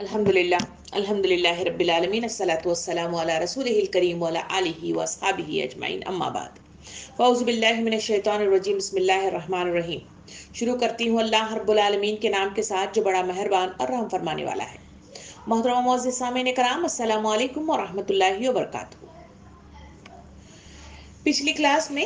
अल्हम्दुलिल्लाह रब्बिल आलमीन अस्सलातु वस्सलामु अला रसूलिहिल करीम व अला आलिहि व अस्हाबिहि अजमाइन अम्मा बाद फ़अऊज़ु बिल्लाहि मिनश शैतानिर रजीम बिस्मिल्लाहिर रहमानिर रहीम। शुरू करती हूँ अल्लाह रब्बुल आलमीन के नाम के साथ जो बड़ा मेहरबान और रहम फरमाने वाला है। मोहतरम मुअज़्ज़िज़ सामीन कराम, अस्सलामु अलैकुम व रहमतुल्लाहि व बरकातुहू। पिछली क्लास में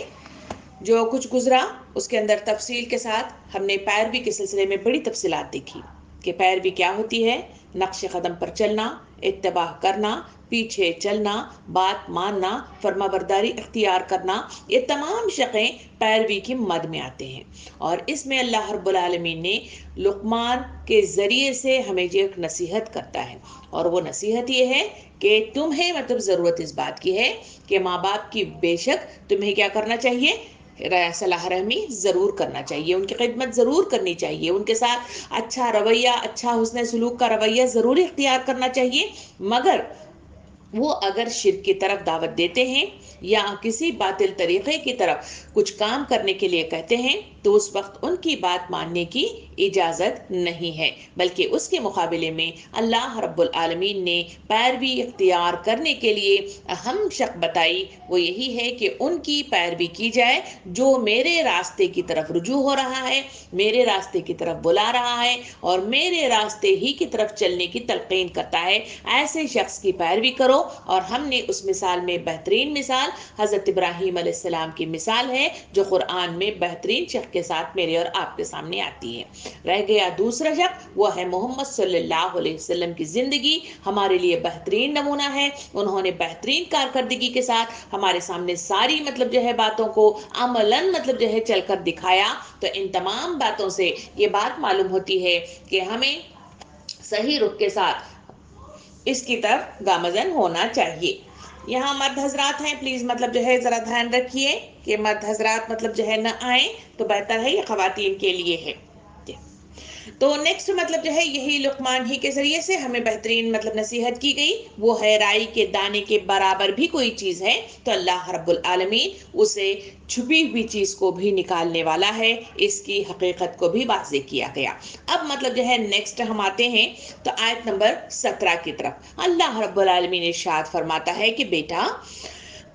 जो कुछ गुजरा उसके अंदर तफसील के साथ हमने पैरवी के सिलसिले में बड़ी तफसीलात देखी कि पैरवी क्या होती है, नक्श कदम पर चलना, इत्तबाह करना, पीछे चलना, बात मानना, फरमाबरदारी इख्तियार करना, ये तमाम शक़ें पैरवी की मद में आते हैं। और इसमें अल्लाह रब्बुल आलमीन ने लुक़मान के ज़रिए से हमें जो एक नसीहत करता है, और वो नसीहत ये है कि तुम्हें मतलब ज़रूरत इस बात की है कि माँ बाप की बेशक तुम्हें क्या करना चाहिए, सलाह रहमी ज़रूर करना चाहिए, उनकी खिदमत ज़रूर करनी चाहिए, उनके साथ अच्छा रवैया, अच्छा हुस्न सलूक का रवैया ज़रूर इख्तियार करना चाहिए। मगर वो अगर शिर्क की तरफ दावत देते हैं या किसी बातिल तरीक़े की तरफ कुछ काम करने के लिए कहते हैं तो उस वक्त उनकी बात मानने की इजाज़त नहीं है, बल्कि उसके मुकाबले में अल्लाह रब्बुल आलमीन ने पैरवी इख्तियार करने के लिए अहम शक बताई, वो यही है कि उनकी पैरवी की जाए जो मेरे रास्ते की तरफ रुजू हो रहा है, मेरे रास्ते की तरफ बुला रहा है और मेरे रास्ते ही की तरफ चलने की तलक़ीन करता है। ऐसे शख्स की पैरवी करो। और हमने उस मिसाल में बेहतरीन मिसाल हज़रत इब्राहीम अलैहिस्सलाम की मिसाल है जो कुरान में बेहतरीन शख्स के साथ मेरे और आपके सामने आती है। रह गया दूसरा शख्स, वो है मोहम्मद सल्लल्लाहु अलैहि वसल्लम की ज़िंदगी हमारे लिए बेहतरीन नमूना है। उन्होंने बेहतरीन कारकर्दगी के साथ हमारे सामने सारी मतलब जो है बातों को अमलन मतलब जो है चलकर दिखाया। तो इन तमाम बातों से ये बात मालूम होती है कि हमें सही रुख के साथ इसकी तरफ गामजन होना चाहिए। यहाँ मर्द हजरात हैं, प्लीज मतलब जो है जरा ध्यान रखिए कि मर्द हजरात मतलब जो है न आए, तो बेहतर है ये खवातीन के लिए है। तो नेक्स्ट मतलब जो है यही लुकमान ही के जरिए से हमें बेहतरीन मतलब नसीहत की गई, वो है राई के दाने के बराबर भी कोई चीज है तो अल्लाह रब्बुल आलमीन उसे छुपी हुई चीज को भी निकालने वाला है, इसकी हकीकत को भी वाज़ेह किया गया। अब मतलब जो है नेक्स्ट हम आते हैं तो आयत नंबर 17 की तरफ। अल्लाह रब्बुल आलमीन इरशाद फरमाता है कि बेटा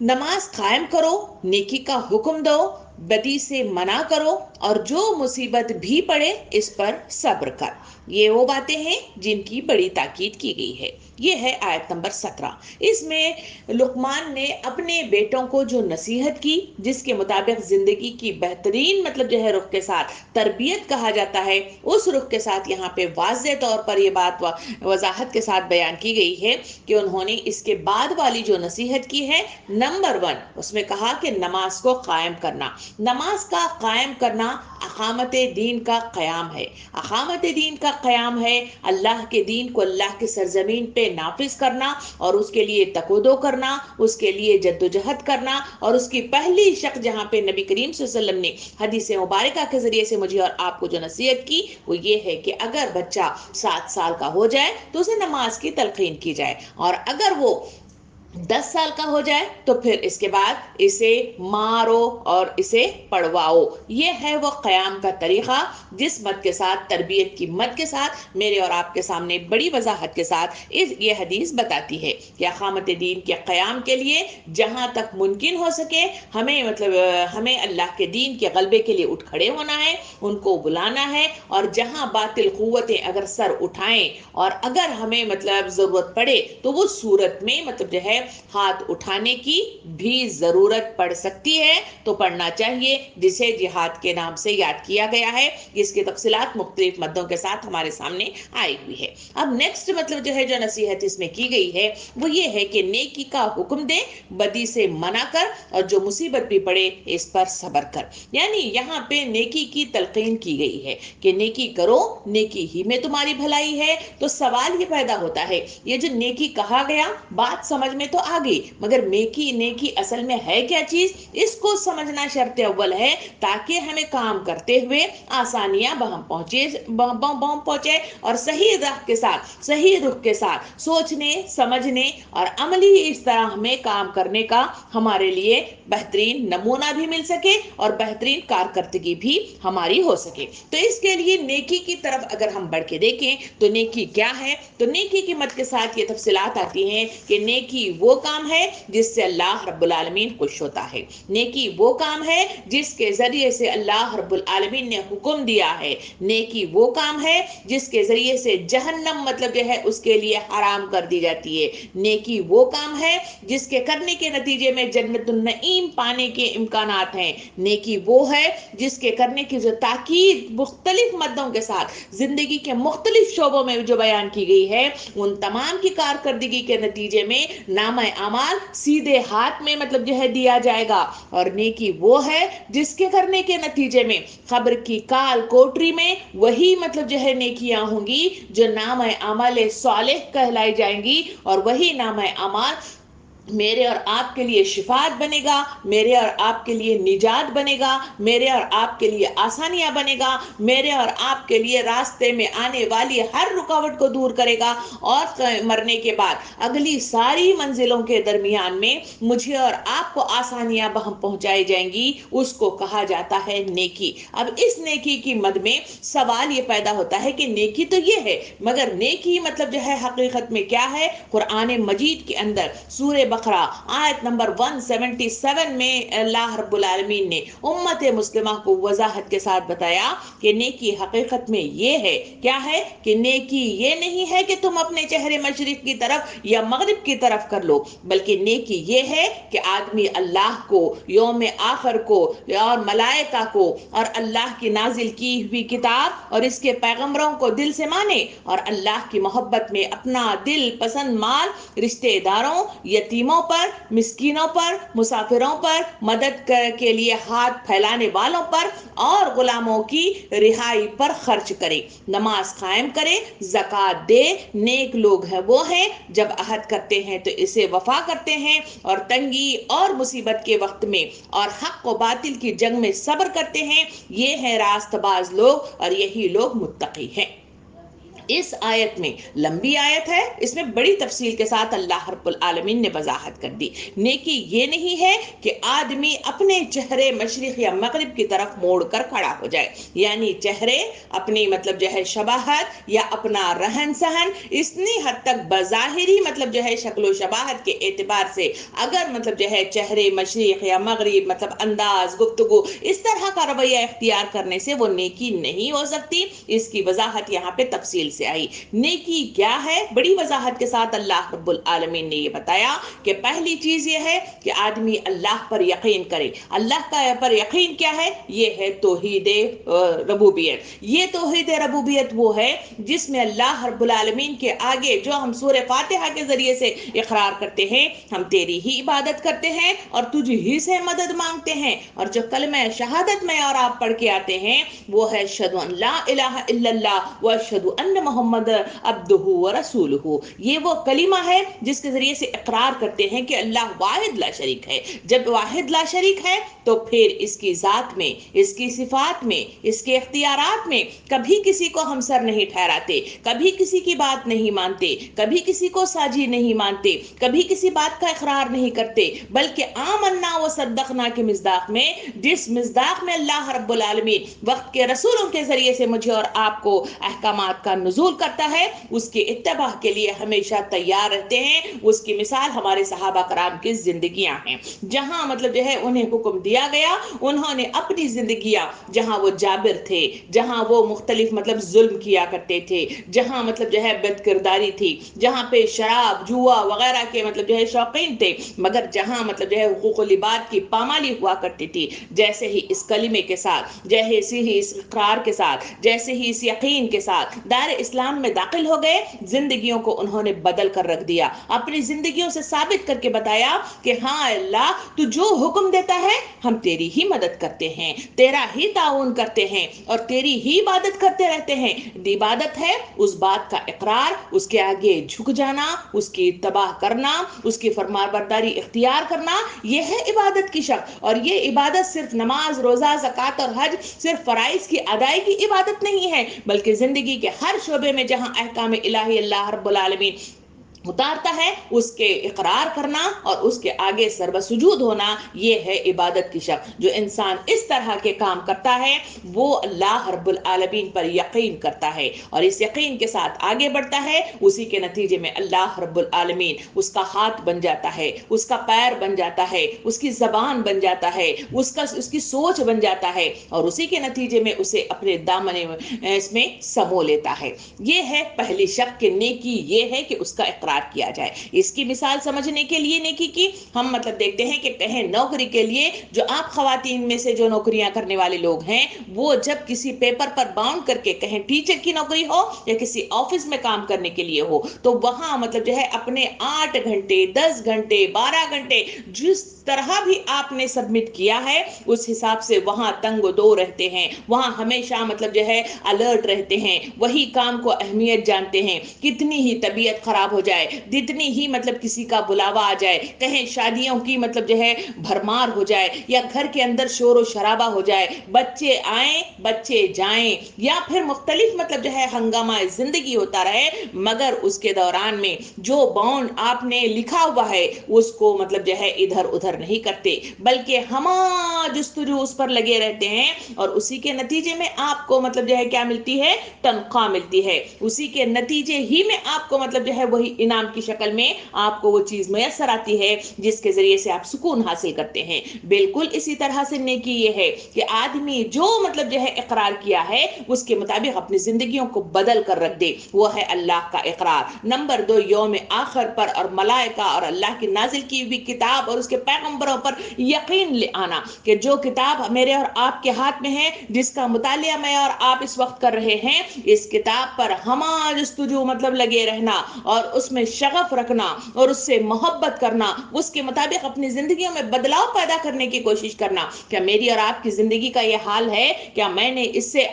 नमाज कायम करो, नेकी का हुक्म दो, बदी से मना करो और जो मुसीबत भी पड़े इस पर सब्र कर। ये वो बातें हैं जिनकी बड़ी ताकीद की गई है। ये है आयत नंबर 17। इसमें लुकमान ने अपने बेटों को जो नसीहत की, जिसके मुताबिक जिंदगी की बेहतरीन मतलब जो है रुख के साथ तरबियत कहा जाता है, उस रुख के साथ यहाँ पे वाज़ेह तौर पर यह बात वजाहत के साथ बयान की गई है कि उन्होंने इसके बाद वाली जो नसीहत की है, नंबर 1 उसमें कहा कि नमाज को कायम करना। नमाज का कायम करना अकामत दीन का क़याम है। अकामत दीन का क़याम है अल्लाह के दीन को अल्लाह की सरजमीन पे नाफिज करना और उसके लिए तकोदो करना, उसके लिए जद्दोजहद करना। और उसकी पहली शक जहाँ पे नबी करीम सल्लल्लाहु अलैहि वसल्लम ने हदीस मुबारका के जरिए से मुझे और आपको जो नसीहत की वो ये है कि अगर बच्चा 7 साल का हो जाए तो उसे नमाज की तलकीन की जाए, और अगर वो 10 साल का हो जाए तो फिर इसके बाद इसे मारो और इसे पढ़वाओ। ये है वो क़याम का तरीक़ा जिस मत के साथ, तरबियत की मत के साथ मेरे और आपके सामने बड़ी वजाहत के साथ ये हदीस बताती है कि अक़ामत दीन के क़याम के लिए जहाँ तक मुमकिन हो सके हमें मतलब हमें अल्लाह के दीन के गलबे के लिए उठ खड़े होना है, उनको बुलाना है। और जहाँ बातिल क़ुव्वतें अगर सर उठाएं और अगर हमें मतलब ज़रूरत पड़े तो वो सूरत में मतलब जो है हाथ उठाने की भी जरूरत पड़ सकती है, तो पढ़ना चाहिए, जिसे जिहाद के नाम से याद किया गया है। इसकी तफसीलात मुख्तलिफ मद्दों के साथ हमारे सामने आई हुई है। अब नेक्स्ट मतलब जो है जो नसीहत इसमें की गई है वो ये है कि नेकी का हुक्म दे, बदी से मना कर और जो मुसीबत भी पड़े इस पर सब्र कर। यानी यहाँ पे नेकी की तलकीन की गई है कि नेकी करो, नेकी ही में तुम्हारी भलाई है। तो सवाल ये पैदा होता है, ये जो नेकी कहा गया बात समझ में تو आ गई, मगर नेकी असल में है क्या चीज, इसको समझना शर्त अव्वल है, ताकि हमें काम करते हुए आसानियां बहम पहुंचे और सही राह के साथ, सही रुख के साथ सोचने समझने और अमली इस तरह हमें काम करने का हमारे लिए बेहतरीन नमूना भी मिल सके और बेहतरीन कारकर्दगी भी हमारी हो सके। तो इसके लिए नेकी की तरफ अगर हम बढ़ के देखें तो नेकी क्या है, तो नेकी की मत के साथ ये तफसीलात आती हैं कि नेकी वो काम है जिससे अल्लाह रब्बुल आलमीन खुश होता है। नेकी वो काम है जिसके जरिए से अल्लाह रब्बुल आलमीन ने हुक्म दिया है। नेकी वो काम है जिसके जरिए से जहन्नम मतलब जो है उसके लिए हराम कर दी जाती है। नेकी वो काम है जिसके करने के नतीजे में जन्नतुन नईम पाने के इम्कानात हैं। नेकी वो है जिसके करने की जो ताकीद मुख्तलिफ मद्दों के साथ जिंदगी के मुख्तलिफ शोबों में जो बयान की गई है, उन तमाम की कारकर्दगी के नतीजे में नामा अमाल सीधे हाथ में मतलब जो है दिया जाएगा। और नेकी वो है जिसके करने के नतीजे में खबर की काल कोठरी में वही मतलब जो है नेकियां होंगी जो नामा अमाल सालेह कहलाई जाएंगी, और वही नामा अमाल मेरे और आपके लिए शिफात बनेगा, मेरे और आपके लिए निजात बनेगा, मेरे और आपके लिए आसानियां बनेगा, मेरे और आपके लिए रास्ते में आने वाली हर रुकावट को दूर करेगा, और मरने के बाद अगली सारी मंजिलों के दरमियान में मुझे और आपको आसानियां बहम पहुंचाई जाएंगी। उसको कहा जाता है नेकी। अब इस नेकी की मद में सवाल ये पैदा होता है कि नेकी तो ये है, मगर नेकी मतलब जो है हकीकत में क्या है। कुरान मजीद के अंदर सूरह बकरा आयत नंबर 177 में अल्लाह रब्बुल आलमीन ने उम्मत मुस्लिमा को वजाहत के साथ बताया कि नेकी हकीकत में ये है। क्या है कि नेकी ये नहीं है कि तुम अपने चेहरे मशरिक की तरफ या मगरिब की तरफ कर लो, बल्कि नेकी ये है कि आदमी अल्लाह को, यौम आखिर को और मलाइका को और अल्लाह की नाजिल की हुई किताब और इसके पैगंबरों को दिल से माने, और अल्लाह की मोहब्बत में अपना दिल पसंद माल रिश्तेदारों, यतीमों पर, मिस्कीनों पर, मुसाफिरों पर, मदद के लिए हाथ फैलाने वालों पर और गुलामों की रिहाई पर खर्च करे, नमाज कायम करे, ज़कात दे। नेक लोग हैं वो हैं जब अहद करते हैं तो इसे वफा करते हैं, और तंगी और मुसीबत के वक्त में और हक व बातिल की जंग में सब्र करते हैं। ये हैं रास्तबाज लोग और यही लोग मुत्तकी हैं। इस आयत में, लंबी आयत है, इसमें बड़ी तफसील के साथ अल्लाह रब्बुल आलमीन ने वजाहत कर दी। नेकी ये नहीं है कि आदमी अपने चेहरे मशरिक या मगरिब की तरफ मोड़ कर खड़ा हो जाए, यानी चेहरे अपनी मतलब जो है शबाहत या अपना रहन सहन इतनी हद तक बज़ाहिरी मतलब जो है शक्लो शबाहत के एतबार से अगर मतलब जो है चेहरे मशरिक या मगरिब मतलब अंदाज गुफ्तगू इस तरह का रवैया इख्तियार करने से वो नेकी नहीं हो सकती। इसकी वजाहत यहाँ पे तफसील से आई। नेकी क्या है, बड़ी वजाहत के साथ अल्लाह रब्बुल आलमीन ने ये बताया कि पहली चीज ये है कि आदमी अल्लाह पर यकीन करे। अल्लाह का पर यकीन क्या है, ये है तौहीद रबूबियत। ये तौहीद रबूबियत वो है जिसमें अल्लाह रब्बुल आलमीन के आगे जो हम सूरह फातिहा के जरिए से इकरार करते हैं, हम तेरी ही इबादत करते हैं और तुझ ही से मदद मांगते हैं, और जो कलमा शहादत में और आप पढ़ के आते हैं वो है अशहदु अन ला इलाहा इल्लल्लाह व अशहदु अन्न मोहम्मद अब्दुहु व रसूलुहु। ये वो कलिमा है जिसके जरिए से इकरार करते हैं कि अल्लाह वाहिद ला शरीक है। जब वाहिद ला शरीक है तो फिर इसकी जात में, इसकी सिफात में, इसके इख्तियारात में कभी किसी को हम सर नहीं ठहराते, कभी किसी की बात नहीं मानते, कभी किसी को साजी नहीं मानते, कभी किसी बात का इकरार नहीं करते, बल्कि आमन्ना व सद्दकना के मिज़दाक में, जिस मिज़दाक में अल्लाह रब्बुल आलमीन वक्त के रसूलों के जरिए से मुझे और आपको अहकामात का नुज़ूल करता है, उसके इत्तबा के लिए हमेशा तैयार रहते हैं। उसकी मिसाल हमारे सहाबा कराम की जिंदगियां हैं, जहां मतलब जो है उन्हें हुक्म दिया गया, उन्होंने अपनी जिंदगियां, जहां वो जाबिर थे, जहां वो मुख्तलिफ मतलब जुल्म किया करते थे, जहां मतलब जो है बदकिरदारी थी, जहां पे शराब जुआ वगैरह के मतलब जो है शौकीन थे, मगर जहां मतलब जो है हुकूकुल इबाद की पामाली हुआ करती थी, जैसे ही इस कलिमे के साथ, जैसे ही इस इकरार के साथ, जैसे ही इस यकीन के साथ दायरे اسلام میں داخل ہو گئے، زندگیوں کو انہوں نے بدل کر رکھ دیا، اپنی زندگیوں سے ثابت کر کے بتایا کہ ہاں اللہ تو جو حکم دیتا ہے ہم تیری ہی مدد کرتے ہیں، تیرا ہی تعاون کرتے ہیں اور تیری ہی عبادت کرتے رہتے ہیں۔ عبادت ہے اس بات کا اقرار، اس کے آگے جھک جانا، اس کی اتباع کرنا، اس کی فرمانبرداری اختیار کرنا، یہ ہے عبادت کی شکل۔ اور یہ عبادت صرف نماز، روزہ، زکوٰۃ اور حج صرف فرائض کی ادائیگی عبادت نہیں ہے، بلکہ زندگی کے ہر شعبے میں جہاں احکام الہی اللہ رب العالمین اتارتا ہے اس کے اقرار کرنا اور اس کے آگے سر بسجود ہونا، یہ ہے عبادت کی شکل۔ جو انسان اس طرح کے کام کرتا ہے وہ اللہ رب العالمین پر یقین کرتا ہے اور اس یقین کے ساتھ آگے بڑھتا ہے، اسی کے نتیجے میں اللہ رب العالمین اس کا ہاتھ بن جاتا ہے، اس کا پیر بن جاتا ہے، اس کی زبان بن جاتا ہے، اس کی سوچ بن جاتا ہے اور اسی کے نتیجے میں اسے اپنے دامن اس میں سمو لیتا ہے۔ یہ ہے پہلی شک کہ نیکی یہ ہے کہ اس کا اقرار کیا جائے۔ اس کی مثال سمجھنے کے لیے نیکی کی ہم مطلب دیکھتے ہیں کہ کہیں نوکری کے لیے جو آپ خواتین میں سے جو نوکریاں کرنے والے لوگ ہیں وہ جب کسی پیپر پر باؤنڈ کر کے کہیں ٹیچر کی نوکری ہو یا کسی آفس میں کام کرنے کے لیے ہو تو وہاں مطلب جو ہے اپنے 8 گھنٹے 10 گھنٹے 12 گھنٹے جس طرح بھی آپ نے سبمٹ کیا ہے اس حساب سے وہاں تنگ و دو رہتے ہیں، وہاں ہمیشہ مطلب جو ہے الرٹ رہتے ہیں، وہی کام کو اہمیت جانتے ہیں، کتنی ہی طبیعت خراب ہو جائے، جتنی ہی مطلب کسی کا بلاوا آ جائے، کہیں شادیوں کی مطلب جو ہے بھرمار ہو جائے یا گھر کے اندر شور و شرابہ ہو جائے، بچے آئیں بچے جائیں یا پھر مختلف مطلب جو ہے ہنگامہ زندگی ہوتا رہے، مگر اس کے دوران میں جو باؤنڈ آپ نے لکھا ہوا ہے اس کو مطلب جو ہے ادھر ادھر نہیں کرتے بلکہ ہما جستجو اس پر لگے رہتے ہیں اور اسی کے نتیجے میں آپ کو مطلب جو ہے کیا ملتی ہے؟ تنخواہ ملتی ہے، اسی کے نتیجے ہی میں آپ کو مطلب جو ہے وہی انعام کی شکل میں آپ کو وہ چیز میسر آتی ہے جس کے ذریعے سے آپ سکون حاصل کرتے ہیں۔ بالکل اسی طرح سے نیکی یہ ہے کہ آدمی جو مطلب جو ہے اقرار کیا ہے اس کے مطابق اپنی زندگیوں کو بدل کر رکھ دے، وہ ہے اللہ کا اقرار۔ نمبر 2، یوم آخر پر اور ملائکہ اور اللہ کی نازل کی ہوئی کتاب اور اس کے پیغمبروں پر یقین لے آنا کہ جو کتاب میرے اور آپ کے ہاتھ میں ہے، جس کا مطالعہ میں اور آپ اس وقت کر رہے ہیں، اس کتاب پر ہما جستجو مطلب لگے رہنا اور اس میں شغف رکھنا اور اس سے محبت کرنا، اس کے مطابق اپنی زندگیوں میں بدلاؤ پیدا کرنے کی کوشش کرنا۔ کیا میری اور آپ کی زندگی کا یہ حال ہے؟ کیا میں نے اس سے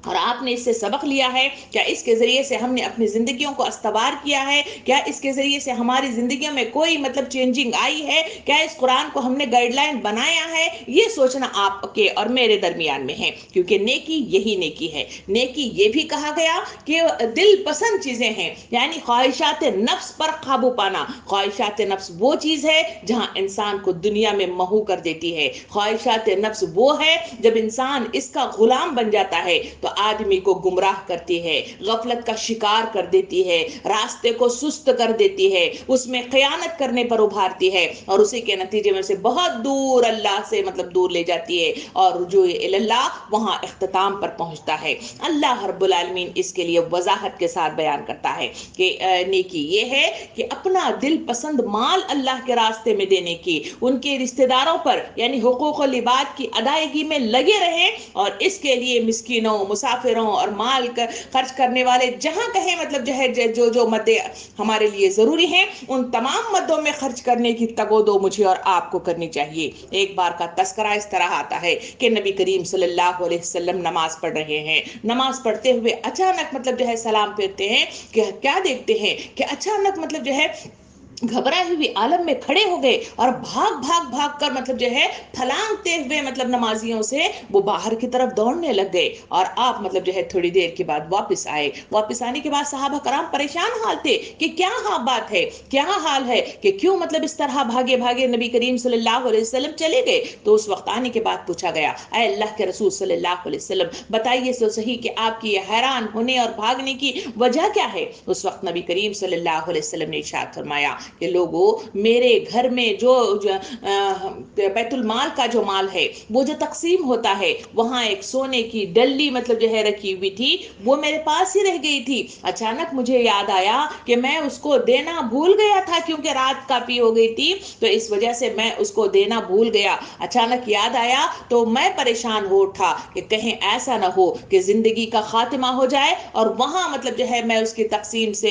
اور آپ نے اس سے سبق لیا ہے؟ کیا اس کے ذریعے سے ہم نے اپنی زندگیوں کو استوار کیا ہے؟ کیا اس کے ذریعے سے ہماری زندگیوں میں کوئی مطلب چینجنگ آئی ہے؟ کیا اس قرآن کو ہم نے گائیڈ لائن بنایا ہے؟ یہ سوچنا آپ کے اور میرے درمیان میں ہے، کیونکہ نیکی یہی نیکی ہے۔ نیکی یہ بھی کہا گیا کہ دل پسند چیزیں ہیں، یعنی خواہشات نفس پر قابو پانا۔ خواہشات نفس وہ چیز ہے جہاں انسان کو دنیا میں محو کر دیتی ہے۔ خواہشات نفس وہ ہے جب انسان اس کا غلام بن جاتا ہے تو آدمی کو گمراہ کرتی ہے، غفلت کا شکار کر دیتی ہے، راستے کو سست کر دیتی ہے، اس میں خیانت کرنے پر ابھارتی ہے اور اسی کے نتیجے میں سے بہت دور اللہ سے مطلب دور لے جاتی ہے اور رجوع اللہ وہاں اختتام پر پہنچتا ہے۔ اللہ رب العالمین اس کے لیے وضاحت کے ساتھ بیان کرتا ہے کہ نیکی یہ ہے کہ اپنا دل پسند مال اللہ کے راستے میں دینے کی، ان کے رشتہ داروں پر یعنی حقوق العباد کی ادائیگی میں لگے رہیں اور اس کے لیے مسکینوں، مسافروں اور مال خرچ کرنے والے جہاں کہیں مطلب جو ہے جو مدیں ہمارے لیے ضروری ہیں ان تمام مدوں میں خرچ کرنے کی تگودو مجھے اور آپ کو کرنی چاہیے۔ ایک بار کا تذکرہ اس طرح آتا ہے کہ نبی کریم صلی اللہ علیہ وسلم نماز پڑھ رہے ہیں، نماز پڑھتے ہوئے اچانک مطلب جو ہے سلام پھیرتے ہیں کہ کیا دیکھتے ہیں کہ اچانک مطلب جو ہے گھبرائی ہوئی عالم میں کھڑے ہو گئے اور بھاگ کر مطلب جو ہے پھلانگتے ہوئے مطلب نمازیوں سے وہ باہر کی طرف دوڑنے لگ گئے اور آپ مطلب جو ہے تھوڑی دیر کے بعد واپس آئے۔ واپس آنے کے بعد صحابہ کرام پریشان حال تھے کہ کیا بات ہے، کیا حال ہے کہ کیوں مطلب اس طرح بھاگے نبی کریم صلی اللہ علیہ وسلم چلے گئے۔ تو اس وقت آنے کے بعد پوچھا گیا، اے اللہ کے رسول صلی اللہ علیہ وسلم بتائیے تو صحیح کہ آپ کی یہ حیران ہونے اور بھاگنے کی وجہ کیا ہے۔ اس وقت نبی کریم صلی اللہ علیہ وسلم نے ارشاد فرمایا کہ لوگوں میرے گھر میں جو بیت المال کا جو مال ہے وہ جو تقسیم ہوتا ہے وہاں ایک سونے کی ڈلی مطلب جو ہے رکھی ہوئی تھی، وہ میرے پاس ہی رہ گئی تھی۔ اچانک مجھے یاد آیا کہ میں اس کو دینا بھول گیا تھا، کیونکہ رات کافی ہو گئی تھی تو اس وجہ سے میں اس کو دینا بھول گیا۔ اچانک یاد آیا تو میں پریشان ہو اٹھا کہ کہیں ایسا نہ ہو کہ زندگی کا خاتمہ ہو جائے اور وہاں مطلب جو ہے میں اس کی تقسیم سے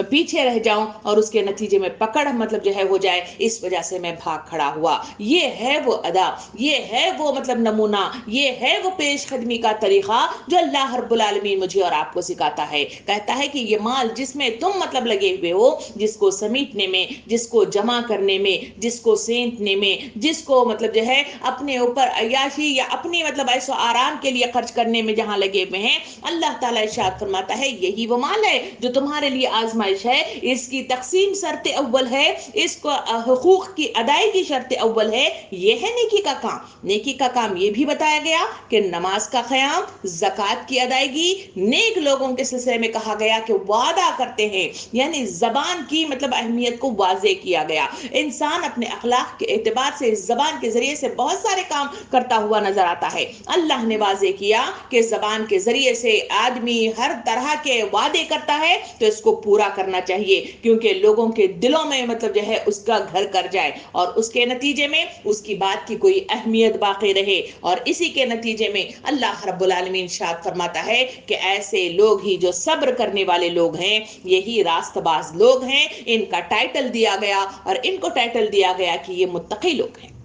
پیچھے رہ جاؤں اور اس کے نتیجے میں پکڑ مطلب جو ہے ہو جائے، اس وجہ سے میں بھاگ کھڑا ہوا۔ یہ ہے وہ ادا، یہ ہے وہ مطلب نمونہ، یہ ہے وہ پیش قدمی کا طریقہ جو اللہ رب العالمین مجھے اور آپ کو سکھاتا ہے۔ کہتا ہے کہ یہ مال جس میں تم مطلب لگے ہوئے ہو، جس کو سمیٹنے میں، جس کو جمع کرنے میں، جس کو سینتنے میں، جس کو مطلب جو ہے اپنے اوپر عیاشی یا اپنی مطلب عیش و آرام کے لیے خرچ کرنے میں جہاں لگے ہوئے ہیں، اللہ تعالیٰ ارشاد فرماتا ہے یہی وہ مال ہے جو تمہارے لیے آزمائش ہے، اس کی تقسیم شرط اول ہے، اس کو حقوق کی ادائیگی شرط اول ہے۔ یہ ہے نیکی کا کام۔ نیکی کا کام یہ بھی بتایا گیا کہ نماز کا قیام، زکوٰۃ کی ادائیگی، نیک لوگوں کے سلسلے میں کہا گیا کہ وعدہ کرتے ہیں، یعنی زبان کی مطلب اہمیت کو واضح کیا گیا۔ انسان اپنے اخلاق کے اعتبار سے اس زبان کے ذریعے سے بہت سارے کام کرتا ہوا نظر آتا ہے۔ اللہ نے واضح کیا کہ زبان کے ذریعے سے آدمی ہر طرح کے وعدے کرتا ہے تو اس کو پورا کرنا چاہیے، کیونکہ لوگوں کے دلوں میں مطلب جو ہے اس کا گھر کر جائے اور اس کے نتیجے میں اس کی بات کی کوئی اہمیت باقی رہے، اور اسی کے نتیجے میں اللہ رب العالمین ارشاد فرماتا ہے کہ ایسے لوگ ہی جو صبر کرنے والے لوگ ہیں، یہی راست باز لوگ ہیں۔ ان کا ٹائٹل دیا گیا اور ان کو ٹائٹل دیا گیا کہ یہ متقی لوگ ہیں۔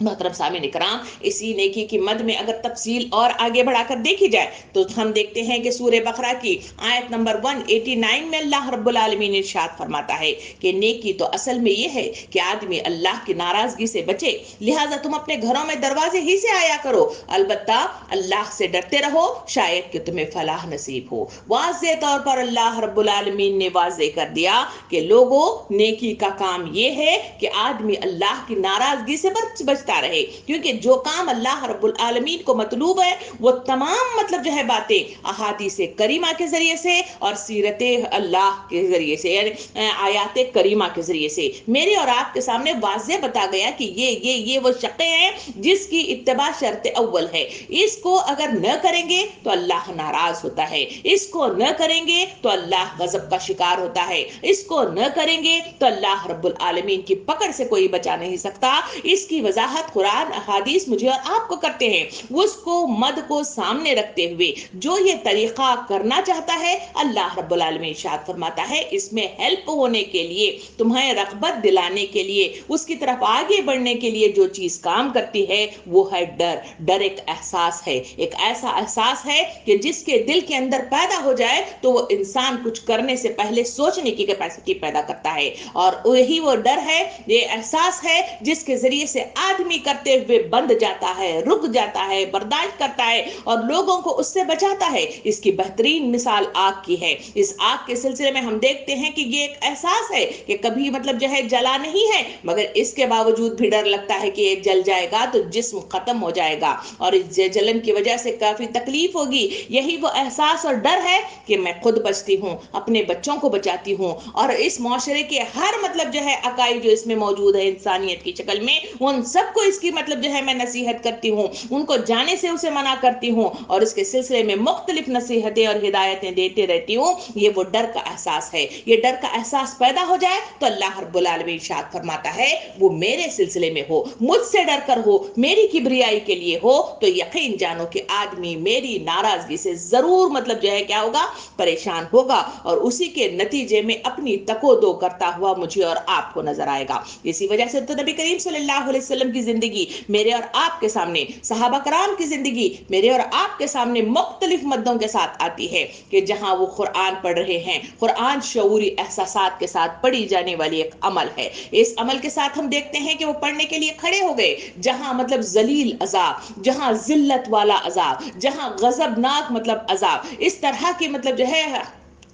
محترم سامعین کرام، اسی نیکی کی مد میں اگر تفصیل اور آگے بڑھا کر دیکھی جائے تو ہم دیکھتے ہیں کہ سورہ بقرہ کی آیت نمبر 189 میں اللہ رب العالمین ارشاد فرماتا ہے کہ نیکی تو اصل میں یہ ہے کہ آدمی اللہ کی ناراضگی سے بچے، لہٰذا تم اپنے گھروں میں دروازے ہی سے آیا کرو، البتہ اللہ سے ڈرتے رہو، شاید کہ تمہیں فلاح نصیب ہو۔ واضح طور پر اللہ رب العالمین نے واضح کر دیا کہ لوگوں، نیکی کا کام یہ ہے کہ آدمی اللہ کی ناراضگی سے بچتا رہے، کیونکہ جو کام اللہ رب العالمین کو مطلوب ہے وہ تمام مطلب جو ہے باتیں احادیث کریمہ کے ذریعے سے اور سیرت اللہ کے ذریعے سے، یعنی آیات کریمہ کے ذریعے سے میرے اور آپ کے سامنے واضح بتا گیا کہ یہ وہ شقیں ہیں جس کی اتباع شرط اول ہے۔ اس کو اگر نہ کریں گے تو اللہ ناراض ہوتا ہے، اس کو نہ کریں گے تو اللہ غضب کا شکار ہوتا ہے، اس کو نہ کریں گے تو اللہ رب العالمین کی پکڑ سے کوئی بچا نہیں سکتا۔ اس کی وضاحت قرآن احادیث مجھے اور آپ کو کرتے ہیں۔ اس کو مد کو سامنے رکھتے ہوئے جو یہ طریقہ کرنا چاہتا ہے، اللہ رب العالمین ارشاد فرماتا ہے اس میں ہیلپ ہونے کے لیے، تمہیں رغبت دلانے کے لیے، اس کی طرف آگے بڑھنے کے لیے جو چیز کام کرتی ہے وہ ہے ڈر۔ ڈر ایک احساس ہے، ایک ایسا احساس ہے کہ جس کے دل کے اندر پیدا ہو جائے تو وہ انسان کچھ کرنے سے پہلے سوچنے کی کیپیسٹی پیدا کرتا ہے، اور وہی وہ ڈر ہے، یہ احساس ہے جس کے ذریعے سے آدمی کرتے ہوئے بند جاتا ہے، رک جاتا ہے، برداشت کرتا ہے اور لوگوں کو اس سے بچاتا ہے۔ اس کی بہترین مثال آگ کی ہے۔ اس آگ کے سلسلے میں ہم دیکھتے ہیں کہ یہ ایک احساس ہے کہ کبھی مطلب جو ہے جلا نہیں ہے، مگر اس کے باوجود بھی ڈر لگتا ہے کہ یہ جل جائے گا تو جسم ختم ہو جائے گا اور اس جلن کی وجہ سے کافی تکلیف ہوگی۔ یہی وہ احساس اور ڈر ہے کہ میں خود بچتی ہوں، اپنے بچوں کو بچاتی ہوں، اور اس معاشرے کے ہر مطلب جو ہے اکائی جو اس میں موجود ہے انسانیت کی شکل میں، ان سب کو اس کی مطلب جو ہے میں نصیحت کرتی ہوں، ان کو جانے سے اسے منع کرتی ہوں اور اس کے سلسلے میں مختلف نصیحتیں اور ہدایتیں دیتے رہتی ہوں۔ یہ وہ ڈر کا احساس ہے۔ یہ ڈر کا احساس پیدا ہو جائے تو اللہ رب العالمین ارشاد فرماتا ہے وہ میرے سلسلے میں ہو، مجھ سے ڈر کر ہو، میری کبریائی کے لیے ہو، تو یقین جانو کہ آدمی میری ناراضگی سے ضرور مطلب جو ہے کیا ہوگا، پریشان ہوگا، اور اسی کے نتیجے میں اپنی تکو دو کرتا ہوا مجھے اور آپ کو نظر آئے گا۔ اسی وجہ سے تو نبی کریم صلی اللہ علیہ وسلم کی زندگی میرے اور آپ کے سامنے، صحابہ کرام کی زندگی میرے اور آپ کے سامنے مختلف مدوں کے ساتھ آتی ہے کہ جہاں وہ قرآن پڑھ رہے ہیں، قرآن شعوری احساسات کے ساتھ پڑھی جانے والی ایک عمل ہے۔ اس عمل کے ساتھ ہم دیکھتے ہیں کہ وہ پڑھنے کے لیے کھڑے ہو گئے، جہاں مطلب ذلیل عذاب، جہاں ذلت والا عذاب، جہاں غضبناک مطلب عذاب، اس طرح کی مطلب جو ہے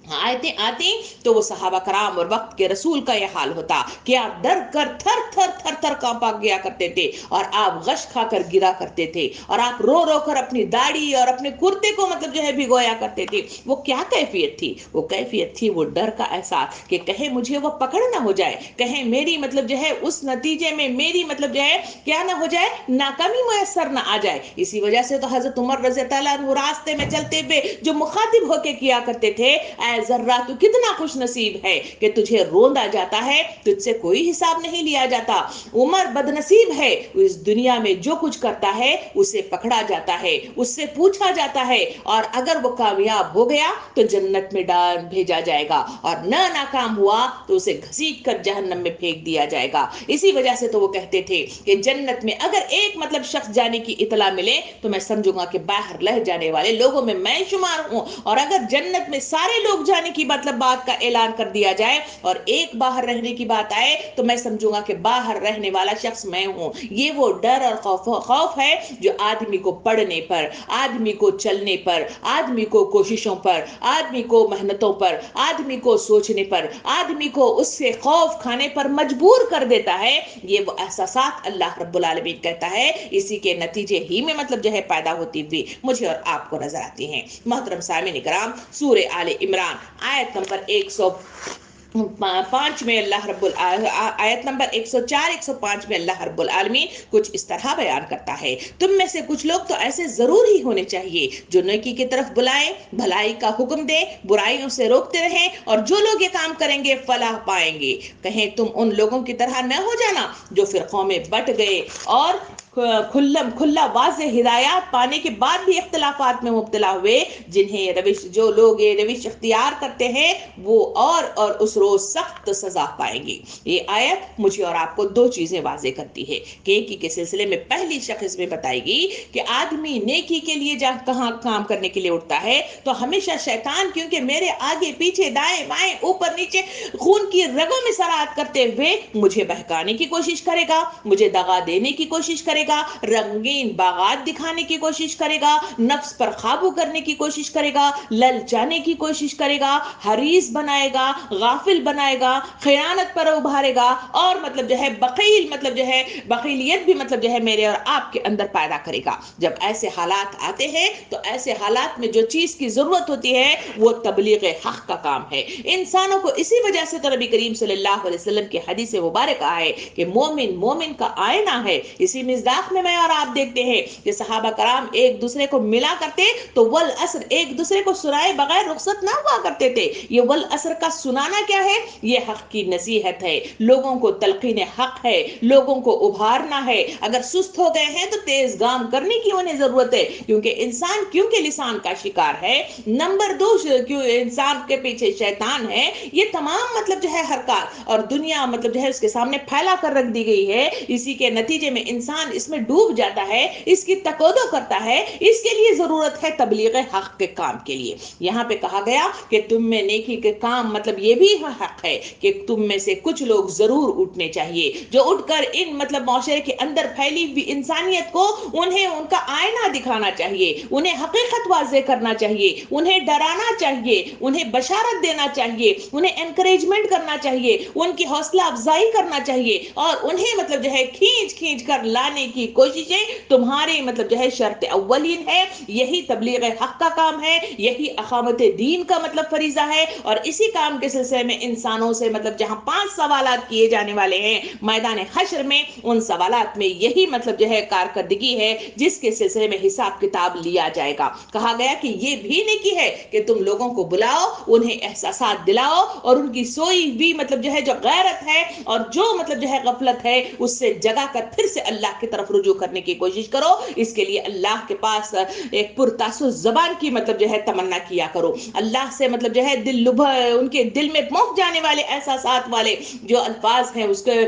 आयतें आती तो वो सहाबा कराम और वक्त के रसूल का यह हाल होता कि आप डर कर थर थर थर थर कांपा गया करते थे और आप गश खाकर गिरा करते थे और आप रो रो कर अपनी दाढ़ी और अपने कुर्ते को मतलब जो है भिगोया करते थे। वो क्या कैफियत थी? वो कैफियत थी वो डर का एहसास कि कहीं मुझे वो पकड़ ना हो जाए, कहीं मेरी मतलब जो है उस नतीजे में मेरी मतलब जो है क्या ना हो जाए, नाकामी मुयस्सर ना आ जाए। इसी वजह से तो हजरत उमर रज़ी अल्लाह अन्हु रास्ते में चलते हुए जो मुखातिब होके किया करते थे, ऐ जर्रा तू कितना खुश नसीब है कि तुझे रोंदा जाता है, तुझसे कोई हिसाब नहीं लिया जाता। उमर बदनसीब है, इस दुनिया में जो कुछ करता है उसे पकड़ा जाता है, उससे पूछा जाता है और अगर वो कामयाब हो गया तो जन्नत में डाल भेजा जाएगा और न नाकाम हुआ तो उसे घसीट कर जहन्नम में फेंक दिया जाएगा। इसी वजह से तो वो कहते थे कि जन्नत में अगर एक मतलब शख्स जाने की इतला मिले तो मैं समझूंगा कि बाहर रह जाने वाले लोगों में मैं शुमार हूं, और अगर जन्नत में सारे लोग जाने की मतलब बात का ऐलान कर दिया जाए और एक बाहर रहने की बात आए तो मैं समझूंगा कि बाहर रहने वाला शख्स मैं हूं। ये वो डर और खौफ है जो आदमी को पढ़ने पर, आदमी को चलने पर, आदमी को कोशिशों पर, आदमी को मेहनतों पर, आदमी को सोचने पर, आदमी को उससे खौफ खाने पर मजबूर कर देता है। ये वो एहसासात अल्लाह रब्बुल आलमीन कहता है इसी के नतीजे ही में मतलब जो है पैदा होती हुई मुझे और आपको नजर आती हैं। मोहतरम सामिन इकराम, सूरे आले इमरान आयत नंबर 105 में अल्लाह रब्बुल आयत नंबर 104 105 में अल्लाह रब्बुल आलमीन कुछ इस तरह बयान करता है, तुम में से कुछ लोग तो ऐसे जरूर ही होने चाहिए जो नेकी की तरफ बुलाएं, भलाई का हुक्म दे, बुराइयों से रोकते रहें, और जो लोग ये काम करेंगे फलाह पाएंगे। कहें तुम उन लोगों की तरह न हो जाना जो फिरकों में बट गए और खुल्ला वाज़े हिदायत पाने के बाद भी इख्तिलाफात में मुब्तला हुए, जिन्हें रविश जो लोग ये रविश इख्तियार करते हैं वो और उस रोज सख्त सजा पाएंगे। ये आयत मुझे और आपको दो चीजें वाजे करती है कि नेकी के सिलसिले में पहली शख्स में बताएगी कि आदमी नेकी के लिए जहाँ कहाँ काम करने के लिए उठता है तो हमेशा शैतान क्योंकि मेरे आगे पीछे दाएं बाएं ऊपर नीचे खून की रगों में सराहत करते हुए मुझे बहकाने की कोशिश करेगा, मुझे दगा देने की कोशिश करेगा, रंगीन बागात दिखाने की कोशिश करेगा, नफ्स पर काबू करने की कोशिश करेगा, ललचाने की कोशिश करेगा, हरीस बनाएगा, गाफिल बनाएगा, खयानत पर उभारेगा और मतलब जो है बखील मतलब जो है बखीलियत भी मतलब जो है मेरे और आपके अंदर पैदा करेगा। जब ऐसे हालात आते हैं तो ऐसे हालात में जो चीज की जरूरत होती है वो तबलीग हक का काम है। इंसानों को इसी वजह से तो नबी करीम सल्लल्लाहु अलैहि वसल्लम की हदीस मुबारक है कि मोमिन मोमिन का आईना है। इसी मिज़दाक में मैं और आप देखते हैं कि सहाबा कराम एक दूसरे को मिला करते तो वल असर एक दूसरे को सुनाए बगैर रुखसत ना हुआ करते थे। ये वल असर का सुनाना क्या है? ये हक की नसीहत है, लोगों को तलकीन हक है, लोगों को उभारना है। अगर सुस्त हो गए हैं तो तेज गाम करने की उन्हें जरूरत है, क्योंकि इंसान क्योंकि लिसान का शिकार है, नंबर दो क्यों इंसान के पीछे शैतान है। ये तमाम मतलब जो है हरकत और दुनिया मतलब जो है उसके सामने फैला कर रख दी गई है। इसी के नतीजे में इंसान इसमें डूब जाता है, इसकी तकोदो करता है। इसके लिए जरूरत है तबलीग हक के काम के लिए। यहाँ पे कहा गया कि तुम में नेकी के काम मतलब ये भी हक है कि तुम में से कुछ लोग जरूर उठने चाहिए जो उठकर इन मतलब माशरे के अंदर फैली हुई इंसानियत को उन्हें उनका आईना दिखाना चाहिए, उन्हें हकीकत वाज़े करना चाहिए, उन्हें डराना चाहिए, उन्हें बशारत देना चाहिए, उन्हें एनकरेजमेंट करना चाहिए, उनकी हौसला अफजाई करना चाहिए और उन्हें मतलब जो है खींच खींच कर लाने की कोशिशें तुम्हारी मतलब जो है शर्त अव्वलीन है। यही तबलीग हक का काम है, यही अकामत दीन का मतलब फरीजा है। और इसी काम के सिलसिले में इंसानों से मतलब जहां 5 सवालात किए जाने वाले हैं मैदान हश्र में, उन सवालात में यही मतलब जो है कारकर्दगी है जिसके सिलसिले में हिसाब किताब लिया जाएगा। कहा गया कि ये भी नेकी है कि तुम लोगों को बुलाओ, उन्हें एहसासात दिलाओ और उनकी सोई भी मतलब जो है जो गैरत है और जो मतलब जो है गफलत है उससे जगा कर फिर से अल्लाह की तरफ रुजू करने की कोशिश करो। इसके लिए अल्लाह के पास एक पुरतासु जबान की मतलब जो है तमन्ना किया करो। अल्लाह से मतलब जो है दिल लुभ उनके दिल में पहुंच जाने वाले एहसासात वाले जो अल्फाज हैं उसके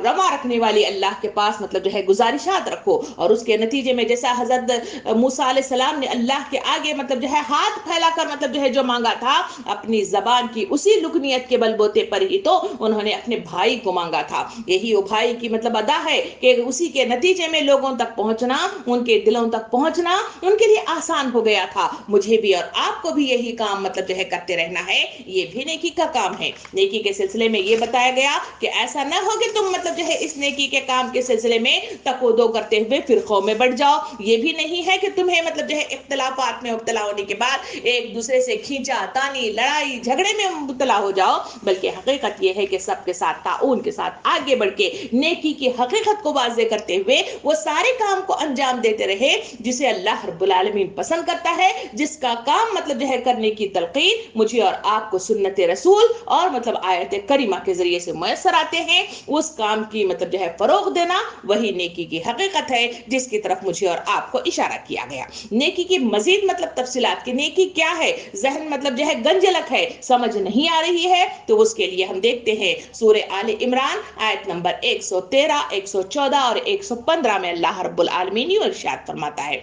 रमा रखने वाली अल्लाह के पास मतलब जो है गुजारिशात रखो। और उसके नतीजे में जैसा हजरत मूसा अलैहि सलाम ने अल्लाह के आगे मतलब जो है हाथ फैलाकर मतलब जो है जो मांगा था अपनी जबान की उसी लुकनियत के बलबूते पर ही तो उन्होंने अपने भाई को मांगा था। यही वो भाई की मतलब अदा है कि उसी के नतीजे में लोगों तक पहुंचना, उनके दिलों तक पहुंचना उनके लिए आसान हो गया था। मुझे भी और आपको भी यही काम मतलब जो है करते रहना है, ये भी नेकी का काम है। नेकी के सिलसिले में ये बताया गया कि ऐसा ना हो कि तुम मतलब जो है इस नेकी के काम के सिलसिले में तकोदो करते हुए फिरकों में बढ़ जाओ। ये भी नहीं है कि तुम्हें मतलब जो है इख्तिलाफात में मुब्तला होने के बाद एक दूसरे से खींचा तानी लड़ाई झगड़े में मुब्तला हो जाओ, बल्कि हकीकत यह है कि सबके साथ ताउन के साथ आगे बढ़ के नेकी की हकीकत को वाज़े करते हुए वो सारे काम को अंजाम देते रहे जिसे अल्लाह रब्बुल आलमीन पसंद करता है, जिसका काम मतलब जो है करने की तलकीन मुझे और आपको सुन्नत रसूल और मतलब आयत करीमा के जरिए से मुयस्सर आते हैं। उस काम की मतलब जो है फरोग देना वही नेकी की हकीकत है जिसकी तरफ मुझे और आपको इशारा किया गया। नेकी की मजीद मतलब तफसीलात की नेकी क्या है, जहन मतलब जो है गंजलक है, समझ नहीं आ रही है, तो उसके लिए हम देखते हैं सूरे आले इमरान आयत नंबर 113, 114 और 115 में अल्लाह रब्बुल आलमीन यूं इरशाद फरमाता है,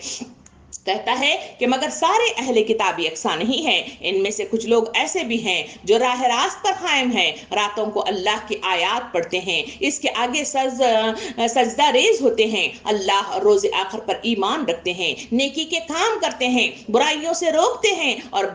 कहता है कि मगर सारे अहले किताब यकसा नहीं है, इनमें से कुछ लोग ऐसे भी हैं जो राह रास्त पर कायम हैं, रातों को अल्लाह की आयात पढ़ते हैं, इसके आगे सजदा रेज होते हैं, अल्लाह और रोज़े आखिर पर ईमान रखते हैं, नेकी के काम करते हैं, बुराइयों से रोकते हैं और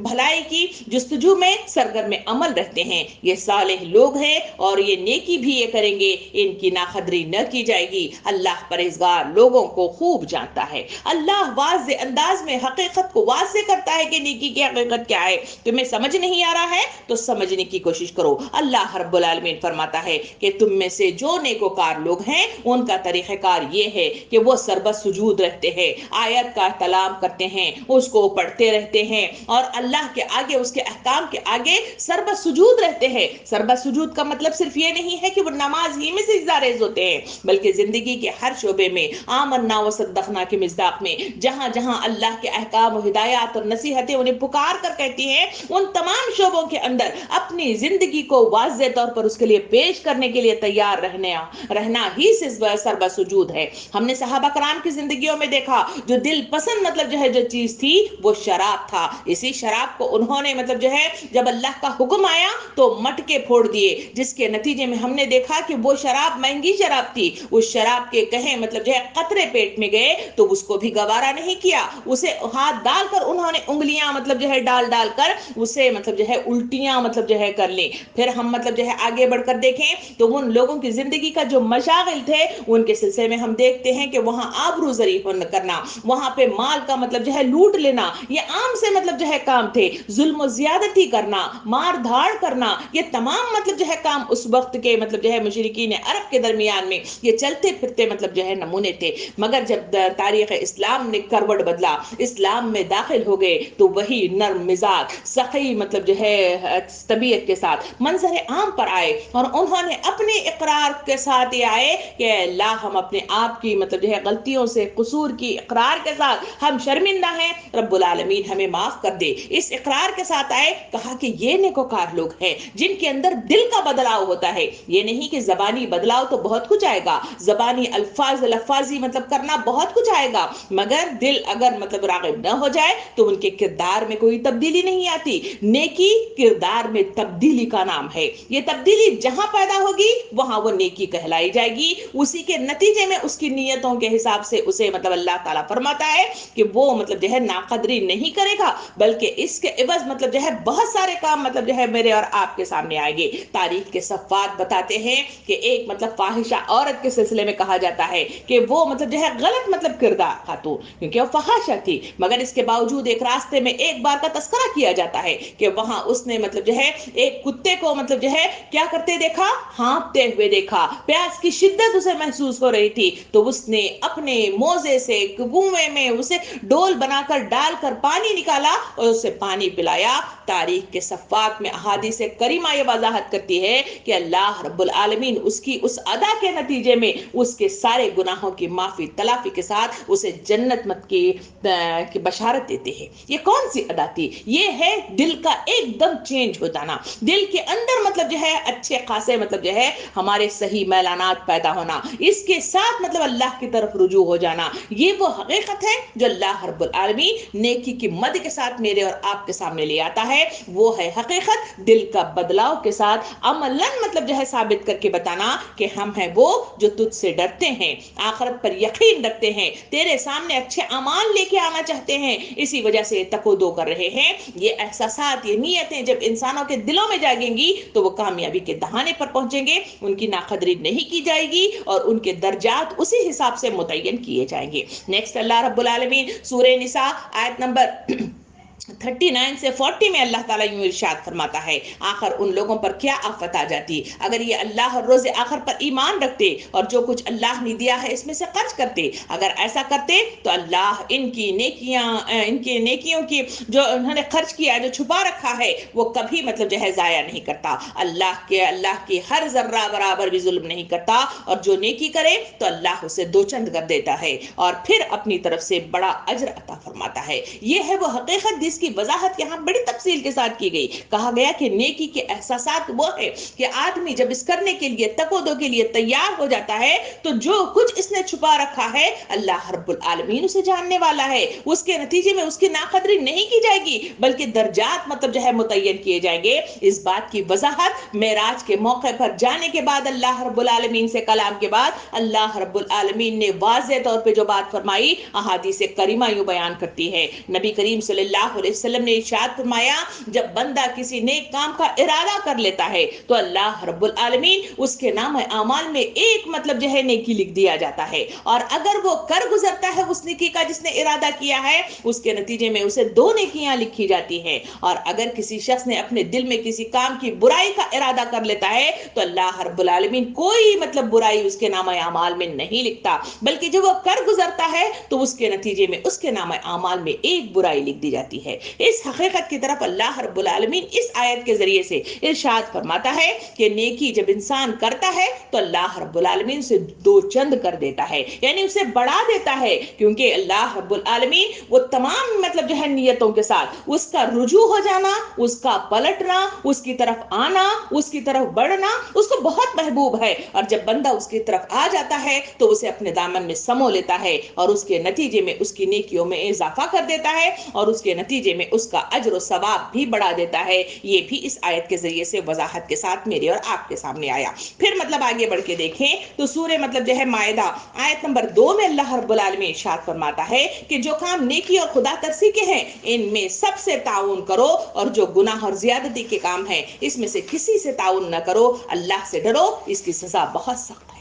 भलाई की जुस्तजू में सरगर्म अमल रहते हैं। ये सालेह लोग हैं और ये नेकी भी ये करेंगे, इनकी नाखदरी न की जाएगी। अल्लाह परहेजगार लोगों को खूब जानता है। अल्लाह वाज़े अंदाज में हकीकत को वाज़े करता है कि नेकी की हकीकत क्या है। तुम्हें समझ नहीं आ रहा है तो समझने की कोशिश करो। अल्लाह रब्बुल आलमीन फरमाता है कि तुम में से जो नेकोकार लोग हैं उनका तरीक़ाकार ये है कि वो सरबत सुजूद रहते हैं, आयत का तलाम करते हैं, उसको पढ़ते रहते हैं और अल्लाह के आगे उसके अहकाम के आगे सरबत सुजूद रहते हैं। सरबत सुजूद का मतलब सिर्फ ये नहीं है कि वो नमाज ही में सिजदा रेज़ होते हैं, बल्कि जिंदगी के हर शोबे में आमन्ना व सद्दक़ना के मिज़दाक़ में जहां जहां अल्लाह के अहकाम हिदायत और नसीहतें उन्हें पुकार कर कहती हैं, उन तमाम शोबों के अंदर अपनी जिंदगी को वाज़े तौर पर उसके लिए पेश करने के लिए तैयार रहना ही सरबत सुजूद है। हमने सहाबा कराम की जिंदगियों में देखा जो दिल पसंद मतलब जो है जो चीज थी वो शराब था। इसी शराब को उन्होंने मतलब जो है जब अल्लाह का हुक्म आया तो मटके फोड़ दिए, जिसके नतीजे में हमने देखा कि वो शराब महंगी शराब थी। उस शराब के कहे मतलब जो है कतरे पेट में गए तो उसको भी गवारा नहीं किया, उसे हाथ डालकर उन्होंने उंगलियां मतलब जो है डाल कर उसे मतलब जो है उल्टियां मतलब जो है कर ली। फिर हम मतलब जो है आगे बढ़कर देखें तो उन लोगों की जिंदगी का जो मशागिल थे उनके सिलसिले में हम देखते हैं कि वहां आबरूजरी करना, वहां पे माल का मतलब जो है लूट लेना, ये आम से मतलब जो है काम थे। जुल्म ज्यादती करना, मार धाड़ करना, ये तमाम मतलब जो है काम उस वक्त के मतलब जो है मुशरिकीन अरब के दरमियान में ये चलते फिरते मतलब जो है नमूने थे। मगर जब तारीख इस्लाम ने करवट बदला, इस्लाम में दाखिल हो गए तो वही नर्म मिजाज सखी मतलब जो है तबीयत के साथ मंजर आम पर आए और उन्होंने अपने इकरार के साथ ये आए कि अल्लाह हम अपने आप की मतलब जो है गलतियों से कसूर की इकरार के साथ हम शर्मिंदा हैं, रब्बुल आलमीन हमें माफ कर दे। इस इकरार के साथ आए, कहा कि ये नेकोकार लोग हैं जिनके अंदर दिल का बदलाव होता है। ये नहीं कि जबानी बदलाव तो बहुत कुछ आएगा, जबानी अल्फाजी मतलब करना बहुत कुछ आएगा, मगर दिल अगर मतलब राग़िब न हो जाए तो उनके किरदार में कोई तब्दीली नहीं आती। नेकी किरदार में तब्दीली का नाम है। ये तब्दीली जहां पैदा होगी वहां वो नेकी कहलाई जाएगी। उसी के नतीजे में उसकी नियतों के हिसाब से उसे मतलब अल्लाह ताला फरमाता है कि वो मतलब जो है नाकदरी नहीं करेगा, बल्कि इसके इवज मतलब जो है बहुत सारे काम मतलब जो है मेरे और आपके सामने आएंगे। तारीख के सफ़ात बताते हैं कि एक मतलब फाहिशा औरत के सिलसिले में कहा जाता है कि वो मतलब जो है गलत मतलब किरदार खातून, क्योंकि वो फहाशा थी, मगर इसके बावजूद एक रास्ते में एक बार का तस्करा किया जाता है कि वहां उसने मतलब जो है एक कुत्ते को मतलब जो है क्या करते देखा, हाँफते हुए देखा। प्यास की शिद्दत उसे महसूस हो रही थी तो उसने अपने मोजे से कुएं में उसे डोल बनाकर डालकर पानी निकाला और उसे पानी पिलाया। तारीख के सफ़ात में अहादीस करीमा ये वजाहत करती है कि अल्लाह रब्बुल आलमीन उसकी उस अदा के नतीजे में उसके सारे गुनाहों की माफी माफी तलाफी के साथ उसे जन्नत मत की बशारत देते हैं। ये कौन सी अदा थी? ये है दिल का एकदम चेंज हो जाना, दिल के अंदर मतलब जो है अच्छे खासे मतलब जो है हमारे सही मैलानात पैदा होना, इसके साथ मतलब अल्लाह की तरफ रुजू हो जाना। ये वो हकीकत है जो अल्लाह रब्बुल आलमीन नेकी की मद के साथ मेरे और आपके सामने ले आता है। वो है हकीकत दिल का बदलाव के साथ अमलन मतलब जो है साबित करके बताना कि हम हैं वो जो तुझसे डरते हैं, आखिरत पर यकीन रखते हैं, तेरे सामने अच्छे अमाल लेके आना चाहते हैं, इसी वजह से तकोदो कर रहे हैं। ये एहसासात, ये नीयतें जब इंसानों के दिलों में जागेंगी तो वो कामयाबी के दहाने पर पहुंचेंगे, उनकी नाकदरी नहीं की जाएगी और उनके दर्जात उसी हिसाब से मुतय्यन किए जाएंगे। नेक्स्ट अल्लाह रब्बुल आलमीन सूरह निसा आयत नंबर 39 से 40 में अल्लाह ताला यूं इरशाद फरमाता है, आखिर उन लोगों पर क्या आफत आ जाती अगर ये अल्लाह और रोज़े आखिर पर ईमान रखते और जो कुछ अल्लाह ने दिया है इसमें से खर्च करते। अगर ऐसा करते तो अल्लाह इनकी नेकियों की जो उन्होंने खर्च किया, जो छुपा रखा है, वो कभी मतलब जो है जाया नहीं करता। अल्लाह की हर जर्रा बराबर भी जुल्म नहीं करता और जो नेकी करे तो अल्लाह उसे दो चंद कर देता है और फिर अपनी तरफ से बड़ा अजर अता फरमाता है। ये है वो हकीकत जिसकी वजाहत यहाँ बड़ी तफसील के साथ की गई। कहा गया कि नेकी के एहसासात वो है कि आदमी जब इस करने के लिए तकोदो के लिए तैयार हो जाता है तो जो कुछ इसने छुपा रखा है अल्लाह रब्बुल आलमीन उसे जानने वाला है, उसके नतीजे में उसकी नाकदरी नहीं की जाएगी बल्कि दर्जात मतलब जो है मुतय्यन किए जाएंगे। इस बात की वजाहत मेराज के मौके पर जाने के बाद अल्लाह रब्बुल आलमीन से कलाम के बाद अल्लाह रब्बुल आलमीन ने वाज़ेह तौर पे जो बात फरमाई अहादीस करीमा यूं बयान करती है। नबी करीम सल्लल्लाहु अलैहि वसल्लम ने इरशाद फरमाया, जब बंदा किसी नेक काम का इरादा कर लेता है तो अल्लाह रब्बुल आलमीन उसके नाम आमाल में एक मतलब जो है नेकी लिख दिया जाता है और अगर वो कर गुजरता है उस नेकी का जिसने इरादा किया है उसके नतीजे में उसे दो नेकियां लिखी जाती हैं। और अगर किसी शख्स ने अपने दिल में किसी काम की बुराई का इरादा कर लेता है तो अल्लाह रब्बुल आलमीन कोई मतलब बुराई उसके नाम आमाल में नहीं लिखता बल्कि जब वो कर गुजरता है तो उसके नतीजे में उसके नाम आमाल में एक बुराई लिख दी जाती है। इस हकीकत की तरफ अल्लाह रब्बुल आलमीन इस आयत के जरिए से इरशाद फरमाता है कि नेकी जब इंसान करता है तो अल्लाह रब्बुल आलमीन से दो चंद कर देता है, यानी उसे बढ़ा देता है, क्योंकि अल्लाह रब्बुल आलमीन वो तमाम मतलब जो है नियतों के साथ उसका रुजू हो जाना, उसका पलटना, उसकी तरफ आना, उसकी तरफ बढ़ना उसको बहुत महबूब है और जब बंदा उसकी तरफ आ जाता है तो उसे अपने दामन में समो लेता है और उसके नतीजे में उसकी नेकियों में इजाफा कर देता है और उसके नतीजे में उसका अजर और सवाब भी बढ़ा देता है। ये भी इस आयत के जरिए से वजाहत के साथ मेरे और आपके सामने आया। फिर मतलब आगे बढ़ के देखें तो सूरह मतलब जो है मायदा आयत नंबर 2 में अल्लाह रब्बुल आलमीन इरशाद फरमाता है कि जो काम नेकी और खुदा तरसी के हैं इनमें सबसे ताउन करो और जो गुनाह और ज्यादती के काम है इसमें से किसी से ताउन न करो, अल्लाह से डरो, इसकी सजा बहुत सख्त है।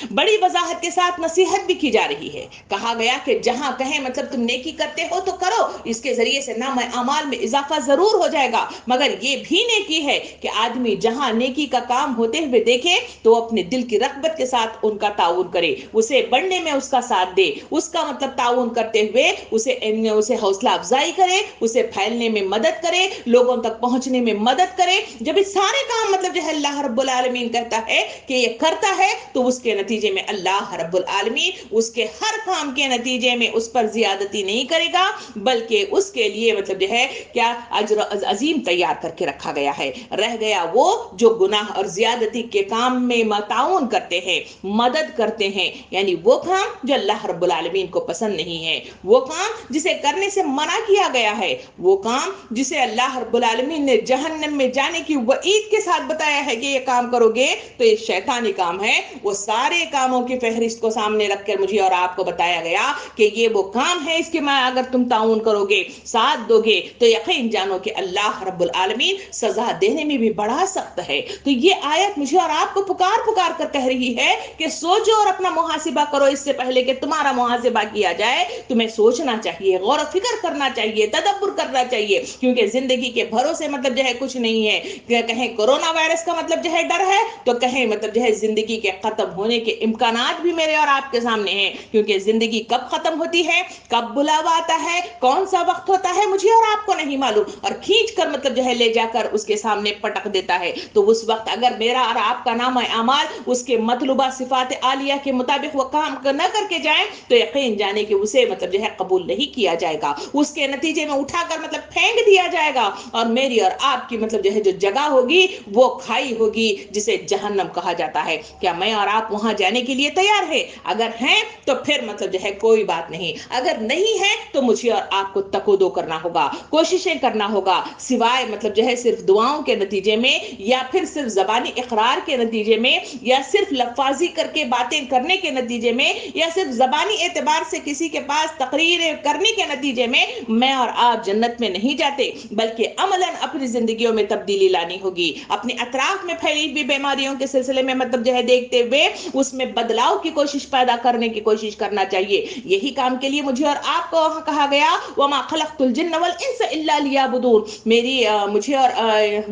बड़ी वजाहत के साथ नसीहत भी की जा रही है। कहा गया कि जहां कहें मतलब तुम नेकी करते हो तो करो, इसके जरिए से नाम अमाल में इजाफा जरूर हो जाएगा, मगर ये भी नेकी है कि आदमी जहां नेकी का काम होते हुए देखे तो अपने दिल की रग़बत के साथ उनका ताउन करे, उसे बढ़ने में उसका साथ दे, उसका मतलब ताउन करते हुए उसे हौसला अफजाई करे, उसे फैलने में मदद करे, लोगों तक पहुंचने में मदद करे। जब ये सारे काम मतलब जो है अल्लाह रब्बुल आलमीन कहता है कि ये करता है तो उसके नतीजे में अल्लाह रब्बुल आलमीन उसके हर काम के नतीजे में उस पर ज्यादती नहीं करेगा बल्कि उसके लिए मतलब जो है क्या अजर अजीम तैयार करके रखा गया है। रह गया वो जो गुनाह और ज्यादती के काम में मताउन करते हैं, मदद करते हैं, यानी वो काम जो अल्लाह रब्बुल आलमीन को पसंद नहीं है, वो काम जिसे करने से मना किया गया है, वो काम जिसे अल्लाह रब्बुल आलमीन ने जहन्नम में जाने की वईद के साथ बताया है कि ये काम करोगे तो ये शैतानी काम है। वो सारे कामों की फहरिस्त को सामने रखकर मुझे और आपको बताया गया कि ये वो काम है, इसके में अगर तुम ताउन करोगे, साथ दोगे तो यकीन जानो कि अल्लाह रब्बुल आलमीन सजा देने में भी बड़ा सख्त है। तो ये आयत मुझे और आपको पुकार पुकार कर कह रही है कि सोचो और अपना मुहासिबा करो, इससे पहले कि तुम्हारा मुहासिबा किया जाए तुम्हें सोचना चाहिए, गौर फिक्र करना चाहिए, तदब्बुर करना चाहिए, क्योंकि जिंदगी के भरोसे मतलब जो है कुछ नहीं है। कहें कोरोना वायरस का मतलब जो है डर है तो कहें मतलब जो है जिंदगी के खत्म होने ہونے کے امکانات بھی میرے اور آپ کے سامنے ہیں، کیونکہ زندگی کب ختم ہوتی ہے، کب بلاوا آتا ہے، کون سا وقت ہوتا ہے، مجھے اور آپ کو نہیں معلوم، اور کھینچ کر مطلب جو ہے لے جا کر اس کے سامنے پٹک دیتا ہے۔ تو اس وقت اگر میرا اور آپ کا نام اعمال اس کے مطلوبہ صفات عالیہ کے مطابق وہ کام نہ کر کے جائیں تو یقین جانے کہ اسے مطلب جو ہے قبول نہیں کیا جائے گا، اس کے نتیجے میں اٹھا کر مطلب پھینک دیا جائے گا، اور میری اور آپ کی مطلب جو ہے جو جگہ ہوگی وہ کھائی ہوگی جسے جہنم کہا جاتا ہے۔ کیا میں اور آپ وہاں جانے کے لیے تیار ہیں؟ اگر ہیں تو پھر مطلب جو ہے کوئی بات نہیں، اگر نہیں ہے تو مجھے اور آپ کو تکودو کرنا ہوگا، کوششیں کرنا ہوگا، سوائے مطلب جو ہے صرف دعاؤں کے نتیجے میں، یا پھر صرف زبانی اقرار کے نتیجے میں، یا صرف لفاظی کر کے باتیں کرنے کے نتیجے میں، یا صرف زبانی اعتبار سے کسی کے پاس تقریر کرنے کے نتیجے میں اور آپ جنت میں نہیں جاتے، بلکہ عملاً اپنی زندگیوں میں تبدیلی لانی ہوگی، اپنے اطراف میں پھیلی ہوئی بیماریوں کے سلسلے میں مطلب جو ہے دیکھتے ہوئے اس میں بدلاؤ کی کوشش پیدا کرنے کی کوشش کرنا چاہیے۔ یہی کام کے لیے مجھے اور آپ کو کہا گیا وَمَا خَلَقْتُ الْجِنَّ وَالْإِنسَ إِلَّا لِيَعْبُدُونَ، مجھے اور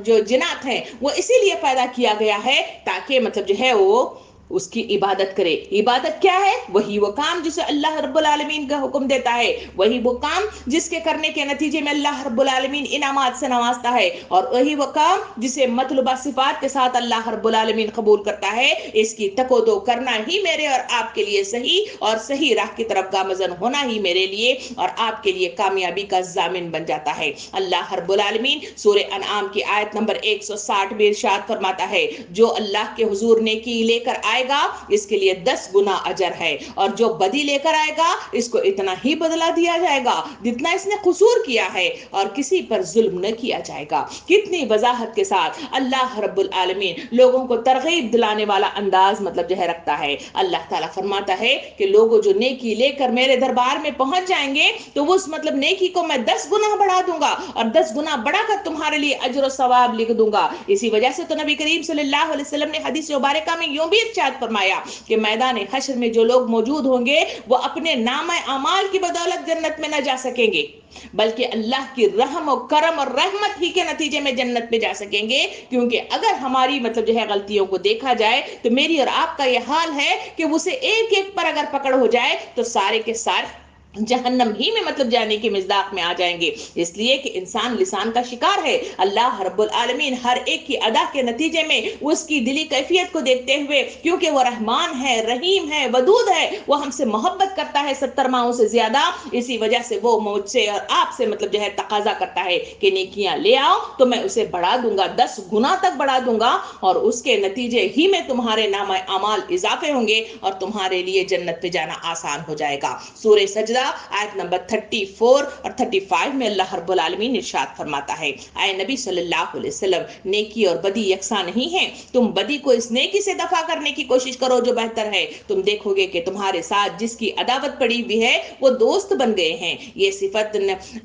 جو جنات ہیں وہ اسی لیے پیدا کیا گیا ہے تاکہ مطلب جو ہے وہ اس کی عبادت کرے۔ عبادت کیا ہے؟ وہی وہ کام جسے اللہ رب العالمین کا حکم دیتا ہے، وہی وہ کام جس کے کرنے کے نتیجے میں اللہ رب العالمین انعامات سے نوازتا ہے، اور وہی وہ کام جسے مطلوبہ صفات کے ساتھ اللہ رب العالمین قبول کرتا ہے۔ اس کی تکودو کرنا ہی میرے اور آپ کے لیے صحیح اور صحیح راہ کی طرف گامزن ہونا ہی میرے لیے اور آپ کے لیے کامیابی کا ضامن بن جاتا ہے۔ اللہ رب العالمین سورہ انعام کی آیت نمبر 160 میں ارشاد فرماتا ہے، جو اللہ کے حضور نیکی لے کر آئے گا اس کے لیے 10 گنا اجر ہے، اور جو بدی لے کر آئے گا اس کو اتنا ہی بدلہ دیا جائے گا جتنا اس نے قصور کیا ہے، اور کسی پر ظلم نہ کیا جائے گا۔ کتنی وضاحت کے ساتھ اللہ رب العالمین لوگوں کو ترغیب دلانے والا انداز مطلب جو ہے رکھتا ہے۔ اللہ تعالیٰ فرماتا ہے کہ لوگوں جو نیکی لے کر میرے دربار میں پہنچ جائیں گے تو اس مطلب نیکی کو میں 10 گنا بڑھا دوں گا، اور 10 گنا بڑھا کر تمہارے لیے اجر و ثواب لکھ دوں گا۔ اسی وجہ سے تو نبی کریم صلی اللہ علیہ وسلم نے حدیث مبارکہ میں یوں بھی ارشاد فرمایا کہ میدان حشر میں جو لوگ موجود ہوں گے وہ اپنے نام اعمال کی بدولت جنت میں نہ جا سکیں گے، بلکہ اللہ کی رحم و کرم اور رحمت ہی کے نتیجے میں جنت میں جا سکیں گے۔ کیونکہ اگر ہماری مطلب جو ہے غلطیوں کو دیکھا جائے تو میری اور آپ کا یہ حال ہے کہ اسے ایک ایک پر اگر پکڑ ہو جائے تو سارے کے سارے جہنم ہی میں مطلب جانے کی مصداق میں آ جائیں گے، اس لیے کہ انسان لسان کا شکار ہے۔ اللہ رب العالمین ہر ایک کی ادا کے نتیجے میں اس کی دلی کیفیت کو دیکھتے ہوئے، کیونکہ وہ رحمان ہے، رحیم ہے، ودود ہے، وہ ہم سے محبت کرتا ہے 70 ماؤں سے زیادہ، اسی وجہ سے وہ مجھ سے اور آپ سے مطلب جو ہے تقاضا کرتا ہے کہ نیکیاں لے آؤ تو میں اسے بڑھا دوں گا، 10 گنا تک بڑھا دوں گا، اور اس کے نتیجے ہی میں تمہارے نام اعمال اضافے ہوں گے اور تمہارے لیے جنت پہ جانا آسان ہو جائے گا۔ سورہ سجدہ آیت نمبر 34 اور 35 میں اللہ رب العالمین ارشاد فرماتا ہے، اے نبی صلی اللہ علیہ وسلم، نیکی اور بدی یکساں نہیں ہیں، تم بدی کو اس نیکی سے دفع کرنے کی کوشش کرو جو بہتر ہے، تم دیکھو گے کہ تمہارے ساتھ جس کی عداوت پڑی ہوئی ہے وہ دوست بن گئے ہیں۔ یہ صفت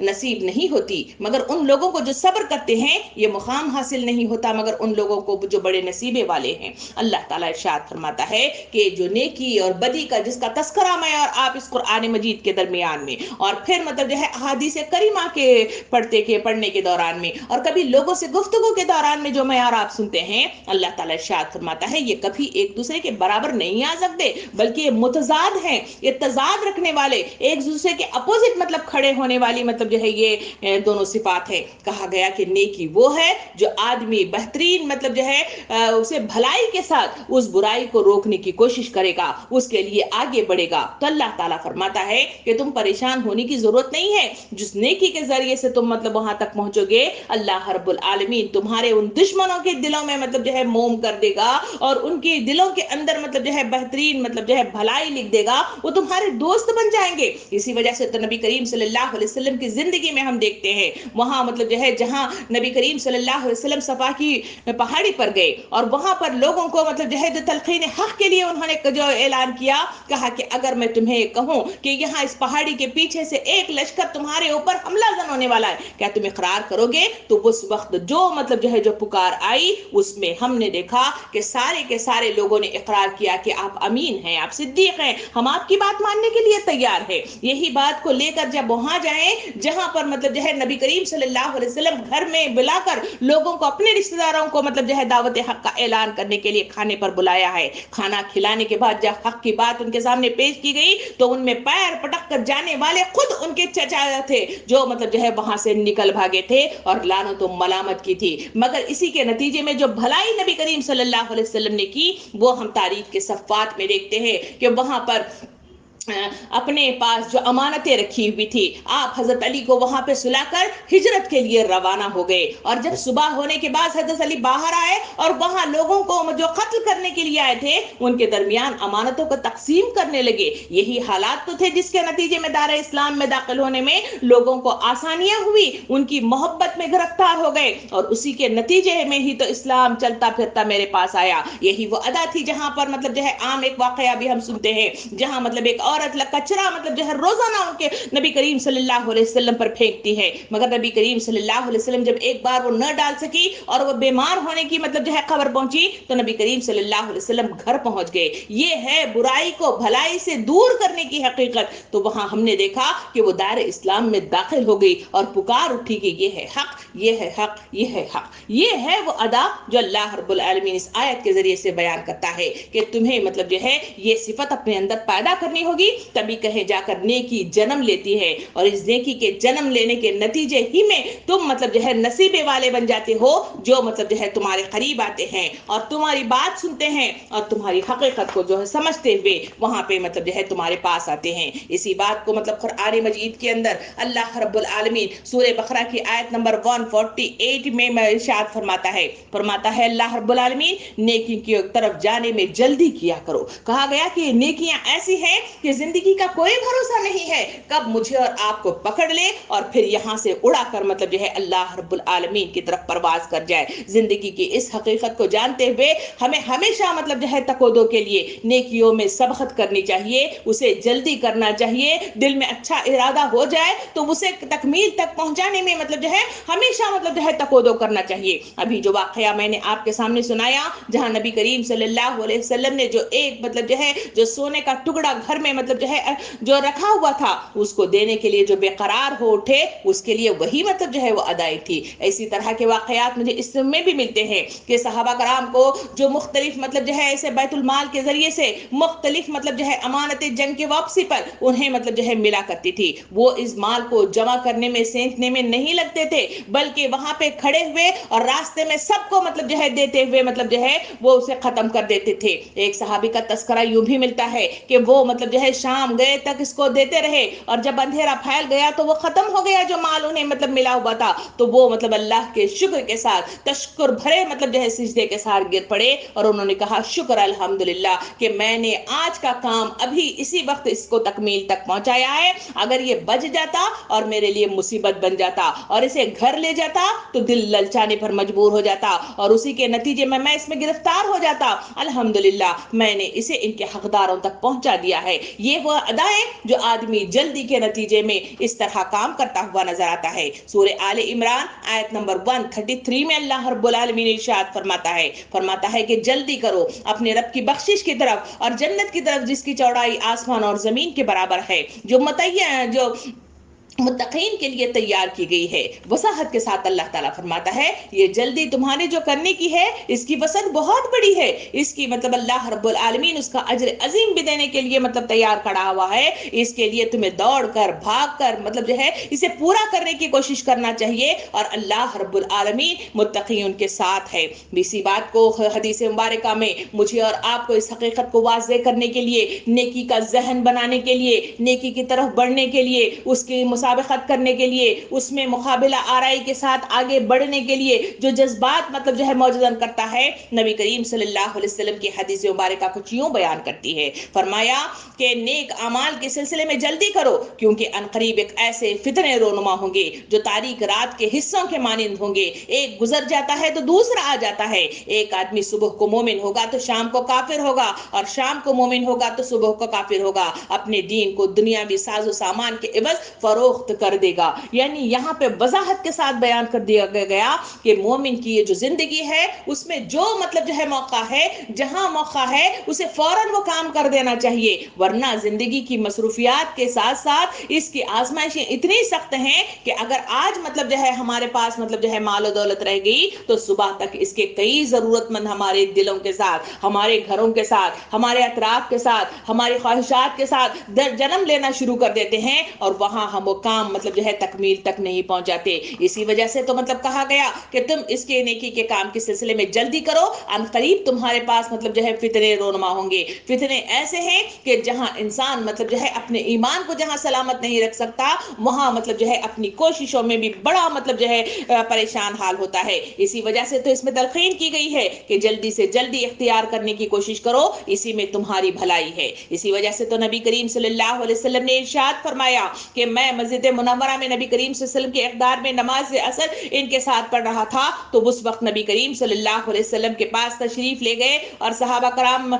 نصیب نہیں ہوتی مگر ان لوگوں کو جو صبر کرتے ہیں، یہ مقام حاصل نہیں ہوتا مگر ان لوگوں کو جو بڑے نصیبے والے ہیں۔ اللہ تعالیٰ ارشاد فرماتا ہے کہ جو نیکی اور بدی کا جس کا تذکرہ میں اور آپ اس قرآن مجید کے درمیان میں اور پھر مطلب جو ہے احادیث کریمہ کے پڑھنے کے دوران میں اور کبھی لوگوں سے گفتگو کے دوران میں جو میں اور آپ سنتے ہیں، اللہ تعالیٰ ارشاد فرماتا ہے یہ کبھی ایک دوسرے کے برابر نہیں آ سکتے، بلکہ یہ متضاد ہیں، یہ تضاد رکھنے والے، ایک دوسرے کے اپوزٹ مطلب کھڑے ہونے والی مطلب جو ہے یہ دونوں صفات ہیں۔ کہا گیا کہ نیکی وہ ہے جو آدمی بہترین مطلب جو ہے اسے بھلائی کے ساتھ اس برائی کو روکنے کی کوشش کرے گا، اس کے لیے آگے بڑھے گا۔ تو اللہ تعالیٰ فرماتا ہے کہ تم پریشان ہونے کی ضرورت نہیں ہے، جس نیکی کے ذریعے سے تم مطلب وہاں تک پہنچو گے، اللہ رب العالمین تمہارے ان دشمنوں کے دلوں میں مطلب جو ہے موم کر دے گا اور ان کے دلوں کے اندر مطلب جو ہے بہترین مطلب جو ہے بھلائی لکھ دے گا، وہ تمہارے دوست بن جائیں گے۔ اسی وجہ سے تو نبی کریم صلی اللہ علیہ وسلم کی زندگی میں ہم دیکھتے ہیں وہاں مطلب جو ہے جہاں نبی کریم صلی اللہ علیہ وسلم صفا کی پہاڑی پر گئے اور وہاں پر لوگوں کو مطلب جو ہے جو تلقین حق کے لیے انہوں نے جو اعلان کیا، کہا کہ اگر میں تمہیں کہوں کہ یہاں اس पहाड़ी के पीछे से एक लश्कर तुम्हारे ऊपर हमला जन होने वाला है, क्या तुम इकरार करोगे? तो उस वक्त जो मतलब जो पुकार आई, उसमें हमने देखा कि सारे के सारे लोगों ने इकरार किया कि आप अमीन हैं, आप सिद्दीक हैं, हम आपकी बात मानने के लिए तैयार हैं। यही बात को लेकर जब वहां जाए जहां पर मतलब नबी करीम सल्लल्लाहु अलैहि वसल्लम घर में बुलाकर लोगों को, अपने रिश्तेदारों को मतलब दावत हक का ऐलान करने के लिए खाने पर बुलाया है। खाना खिलाने के बाद जब हक की बात उनके सामने पेश की गई तो उनमें पैर पटक कर जाने वाले खुद उनके चचा थे, जो मतलब वहां से निकल भागे थे और लानत और मलामत की थी। मगर इसी के नतीजे में जो भलाई नबी करीम सल्लल्लाहु अलैहि वसल्लम ने की, वो हम तारीख के सफ़ात में देखते हैं कि वहां पर अपने पास जो अमानतें रखी हुई थी, आप हजरत अली को वहां पे सुलाकर हिजरत के लिए रवाना हो गए। और जब सुबह होने के बाद हजरत अली बाहर आए और वहां लोगों को जो कत्ल करने के लिए आए थे उनके दरमियान अमानतों को तकसीम करने लगे। यही हालात तो थे जिसके नतीजे में दार इस्लाम में दाखिल होने में लोगों को आसानियां हुई, उनकी मोहब्बत में गिरफ्तार हो गए और उसी के नतीजे में ही तो इस्लाम चलता फिरता मेरे पास आया। यही वो अदा थी जहां पर मतलब आम एक वाकया भी हम सुनते हैं, जहां मतलब एक औरत कचरा मतलब रोजाना उनके नबी करीम सल्लल्लाहु अलैहि वसल्लम पर फेंकती है, मगर नबी करीम सल्लल्लाहु अलैहि वसल्लम जब एक बार वो न डाल सकी और वो बीमार होने की मतलब खबर पहुंची तो नबी करीम सल्लल्लाहु अलैहि वसल्लम घर पहुंच गए। ये है बुराई को भलाई से दूर करने की हकीकत। तो वहां हमने देखा कि वो दायरे इस्लाम में दाखिल हो गई और पुकार उठी कि ये है हक, ये है हक, ये है हक। ये है वो अदा जो अल्लाह रब्बुल आलमीन इस आयत के जरिए से बयान करता है कि तुम्हें मतलब ये सिफत अपने अंदर पैदा करनी होगी, तभी कहीं जाकर नेकी जन्म लेती है। और इस नेकी के जन्म लेने के नतीजे ही में तुम मतलब नसीबे वाले बन जाते हो, जो मतलब तुम्हारे करीब आते हैं और तुम्हारी बात सुनते हैं और तुम्हारी हकीकत को समझते हुए वहां पे मतलब तुम्हारे पास आते हैं। इसी बात को मतलब कुरान मजीद के अंदर अल्लाह रब्बुल आलमीन सूरह बकरा की आयत नंबर 148 में इरशाद फरमाता है अल्लाह रब्बुल आलमीन, नेकी की तरफ जाने में जल्दी किया करो। कहा गया कि नेकियां ऐसी हैं कि जिंदगी का कोई भरोसा नहीं है कब मुझे और आपको पकड़ ले और फिर यहां से उड़ाकर मतलब अल्लाह रब्बुल आलमीन की तरफ परवाज कर जाए। जिंदगी की इस हकीकत को जानते हुए हमें हमेशा मतलब तकोदो के लिए नेकियों में सबकत करनी चाहिए, उसे जल्दी करना चाहिए। दिल में अच्छा इरादा हो जाए तो उसे तकमील तक पहुंचाने में मतलब हमेशा मतलब तकोदो करना चाहिए। अभी जो वाकया मैंने आपके सामने सुनाया, जहां नबी करीम सल्लल्लाहु अलैहि वसल्लम ने जो एक मतलब जो सोने का टुकड़ा घर में मतलब जो रखा हुआ था उसको देने के लिए जो बेकरार हो उठे, उसके लिए वही मतलब वो अदाई थी। इसी तरह के वाकयात मुझे इसमें भी मिलते हैं कि सहाबा कराम को जो मुख्तलिफ मतलब ऐसे बैतुल माल के जरिए से मुख्तलिफ मतलब अमानतें जंग के वापसी पर उन्हें मतलब मिला करती थी। वो इस माल को जमा करने में सेंधने में नहीं लगते थे, बल्कि वहां पे खड़े हुए और रास्ते में सबको मतलब देते हुए मतलब वो उसे खत्म कर देते थे। एक सहाबी का तस्करा यूं भी मिलता है कि वो मतलब शाम गए तक इसको देते रहे और जब अंधेरा फैल गया तो वो खत्म हो गया जो माल उन्हें मतलब मिला हुआ था। तो वो मतलब अल्लाह के शुक्र के साथ तशक्कुर भरे मतलब सिजदे के साथ गिर पड़े और उन्होंने कहा शुक्र अल्हम्दुलिल्लाह कि मैंने आज का काम अभी इसी वक्त इसको तकमील तक पहुंचाया है। अगर ये बच जाता और मेरे लिए मुसीबत बन जाता और इसे घर ले जाता तो दिल ललचाने पर मजबूर हो जाता और उसी के नतीजे में मैं इसमें गिरफ्तार हो जाता। अल्हम्दुलिल्लाह मैंने इसे इनके हकदारों तक पहुंचा दिया है। ये वो अदाएं जो आदमी जल्दी के नतीजे में इस तरह काम करता हुआ नजर आता है। सूरह आले इमरान आयत नंबर 133 में अल्लाह रब्बुल आलमीन इरशाद फरमाता है कि जल्दी करो अपने रब की बख्शिश की तरफ और जन्नत की तरफ जिसकी चौड़ाई आसमान और जमीन के बराबर है, जो मुत्तकीन के लिए तैयार की गई है। वसाहत के साथ अल्लाह ताला फरमाता है ये जल्दी तुम्हारे जो करने की है इसकी वसत बहुत बड़ी है, इसकी मतलब अल्लाह रब्बुल आलमीन उसका अजर अजीम भी देने के लिए मतलब तैयार खड़ा हुआ है। इसके लिए तुम्हें दौड़ कर भाग कर मतलब इसे पूरा करने की कोशिश करना चाहिए और अल्लाह रब्बुल आलमीन मुत्तकीन के साथ है। इसी बात को हदीस मुबारका में मुझे और आपको इस हकीकत को वाज़ेह करने के लिए, नेकी का जहन बनाने के लिए, नेकी की तरफ बढ़ने के लिए, उसकी مسابقت کرنے کے لیے، اس میں مقابلہ آرائی کے ساتھ آگے بڑھنے کے لیے جو جذبات مطلب جو ہے موجودن کرتا ہے، نبی کریم صلی اللہ علیہ وسلم کی حدیث مبارکہ کچھ یوں بیان کرتی ہے، فرمایا کہ نیک اعمال کے سلسلے میں جلدی کرو، کیونکہ عنقریب ایک ایسے فتنے رونما ہوں گے جو تاریک رات کے حصوں کے مانند ہوں گے، ایک گزر جاتا ہے تو دوسرا آ جاتا ہے، ایک آدمی صبح کو مومن ہوگا تو شام کو کافر ہوگا، اور شام کو مومن ہوگا تو صبح کو کافر ہوگا، اپنے دین کو دنیاوی ساز و سامان کے عوض فروخت کر دے گا۔ یعنی یہاں پہ وضاحت کے ساتھ بیان کر دیا گیا کہ مومن کی یہ جو زندگی ہے اس میں جو مطلب جو ہے موقع ہے، جہاں موقع ہے اسے فوراً وہ کام کر دینا چاہیے، ورنہ زندگی کی مصروفیات کے ساتھ ساتھ اس کی آزمائشیں اتنی سخت ہیں کہ اگر آج مطلب جو ہے ہمارے پاس مطلب جو ہے مال و دولت رہ گئی تو صبح تک اس کے کئی ضرورت مند ہمارے دلوں کے ساتھ، ہمارے گھروں کے ساتھ، ہمارے اطراف کے ساتھ، ہماری خواہشات کے ساتھ جنم لینا شروع کر دیتے ہیں، اور وہاں ہم وہ کام مطلب جو ہے تکمیل تک نہیں پہنچ جاتے۔ اسی وجہ سے تو مطلب کہا گیا کہ تم اس کے نیکی کے کام کے سلسلے میں جلدی کرو، ان قریب تمہارے پاس مطلب جو ہے فتنے رونما ہوں گے۔ فتنے ایسے ہیں کہ جہاں انسان مطلب جو ہے اپنے ایمان کو جہاں سلامت نہیں رکھ سکتا، وہاں مطلب جو ہے اپنی کوششوں میں بھی بڑا مطلب جو ہے پریشان حال ہوتا ہے۔ اسی وجہ سے تو اس میں تلقین کی گئی ہے کہ جلدی سے جلدی اختیار کرنے کی کوشش کرو، اسی میں تمہاری بھلائی ہے۔ اسی وجہ سے تو نبی کریم صلی اللہ علیہ وسلم نے ارشاد فرمایا کہ میں مسجد منورہ میں نبی کریم صلی اللہ علیہ وسلم کے اقدار میں نماز عصر ان کے ساتھ پڑھ رہا تھا، تو اس وقت نبی کریم صلی اللہ علیہ وسلم کے پاس تشریف لے گئے اور صحابہ کرام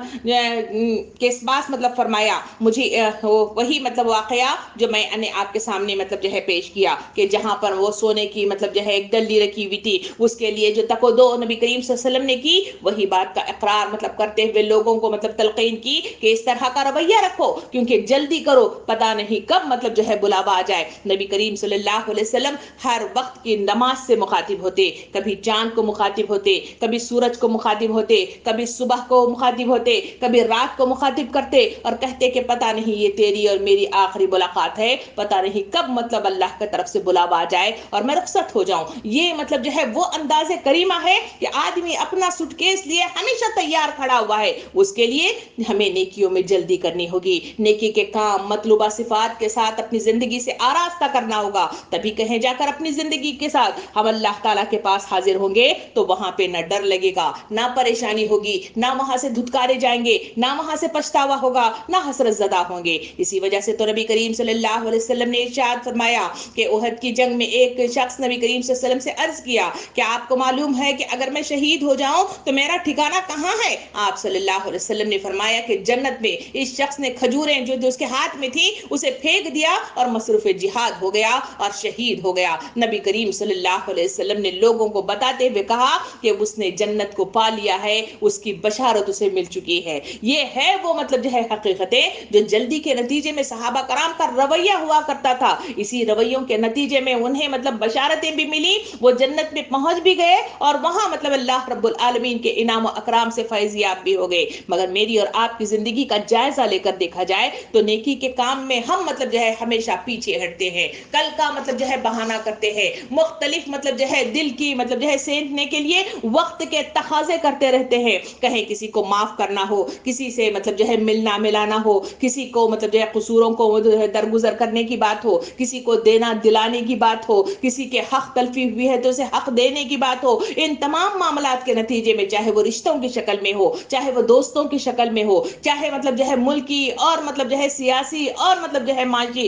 کے پاس مطلب فرمایا، مجھے وہی مطلب واقعہ جو میں نے آپ کے سامنے مطلب جو ہے پیش کیا کہ جہاں پر وہ سونے کی مطلب جو ہے ایک ڈلی رکھی ہوئی تھی، اس کے لیے جو تک و دو نبی کریم صلی اللہ علیہ وسلم نے کی، وہی بات کا اقرار مطلب کرتے ہوئے لوگوں کو مطلب تلقین کی کہ اس طرح کا رویہ رکھو، کیونکہ جلدی کرو، پتہ نہیں کب مطلب جو ہے بلاوا آ جائے۔ نبی کریم صلی اللہ علیہ وسلم ہر وقت کی نماز سے مخاطب ہوتے، کبھی چاند کو مخاطب ہوتے، کبھی سورج کو مخاطب ہوتے، کبھی صبح کو مخاطب ہوتے، کبھی رات کو مخاطب کرتے اور کہتے کہ پتہ نہیں یہ تیری اور میری آخری ملاقات ہے، پتہ نہیں کب مطلب اللہ کی طرف سے بلاوا آ جائے اور میں رخصت ہو جاؤں۔ یہ مطلب جو ہے وہ انداز کریمہ ہے کہ آدمی اپنا سوٹ کیس لیے ہمیشہ تیار کھڑا ہوا ہے، اس کے لیے ہمیں نیکیوں میں جلدی کرنی ہوگی، نیکی کے کام مطلوبہ صفات کے ساتھ اپنی زندگی سے آراستہ کرنا ہوگا، تبھی کہیں جا کر اپنی زندگی کے ساتھ ہم اللہ تعالیٰ کے پاس حاضر ہوں گے تو وہاں پہ نہ ڈر لگے گا، نہ پریشانی ہوگی، نہ وہاں سے دھتکارے جائیں گے، نہ وہاں سے پچھتاوا ہوگا، نہ حسرت زدہ ہوں گے۔ اسی وجہ سے تو نبی کریم صلی اللہ علیہ وسلم نے ارشاد فرمایا کہ احد کی جنگ میں ایک شخص نبی کریم صلی اللہ علیہ وسلم سے عرض کیا کہ آپ کو معلوم ہے کہ اگر میں شہید ہو جاؤں تو میرا ٹھکانہ کہاں ہے؟ آپ صلی اللہ علیہ وسلم نے فرمایا کہ جنت میں۔ اس شخص نے کھجوریں جو اس کے ہاتھ میں تھی اسے پھینک دیا اور مصروف جہاد ہو گیا اور شہید ہو گیا۔ نبی کریم صلی اللہ علیہ وسلم نے لوگوں کو بتاتے ہوئے کہا کہ اس نے جنت کو پا لیا ہے، اس کی بشارت اسے مل چکی ہے۔ یہ ہے وہ مطلب جو ہے حقیقتیں جو جلدی کے نتیجے میں صحابہ کرام کا رویہ ہوا کرتا تھا، اسی رویوں کے نتیجے میں انہیں مطلب بشارتیں بھی ملی، وہ جنت میں پہنچ بھی گئے اور وہاں مطلب اللہ رب العالمین کے انعام و اکرام سے فیض یاب بھی ہو گئے۔ مگر میری اور آپ کی زندگی کا جائزہ لے کر دیکھا جائے تو نیکی کے کام میں ہم مطلب جو ہے ہمیشہ پیچھے ہٹتے ہیں، کل کا مطلب جو ہے بہانہ کرتے ہیں، مختلف مطلب جو ہے دل کی مطلب جو ہے سینتنے کے لیے وقت کے تقاضے کرتے رہتے ہیں، کہیں کسی کو معاف کرنا ہو، کسی سے مطلب جو ہے ملنا ملانا ہو، کسی کو مطلب جو ہے قصوروں کو درگزر کرنے کی بات ہو، کسی کو دینا دلانے کی بات ہو، کسی کے حق تلفی ہوئی ہے تو اسے حق دینے کی بات ہو، ان تمام معاملات کے نتیجے میں چاہے وہ رشتوں کی شکل میں ہو، چاہے وہ دوستوں کی شکل میں ہو، چاہے مطلب جو ہے ملکی اور مطلب جو ہے سیاسی اور مطلب جو ہے معاشی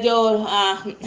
جو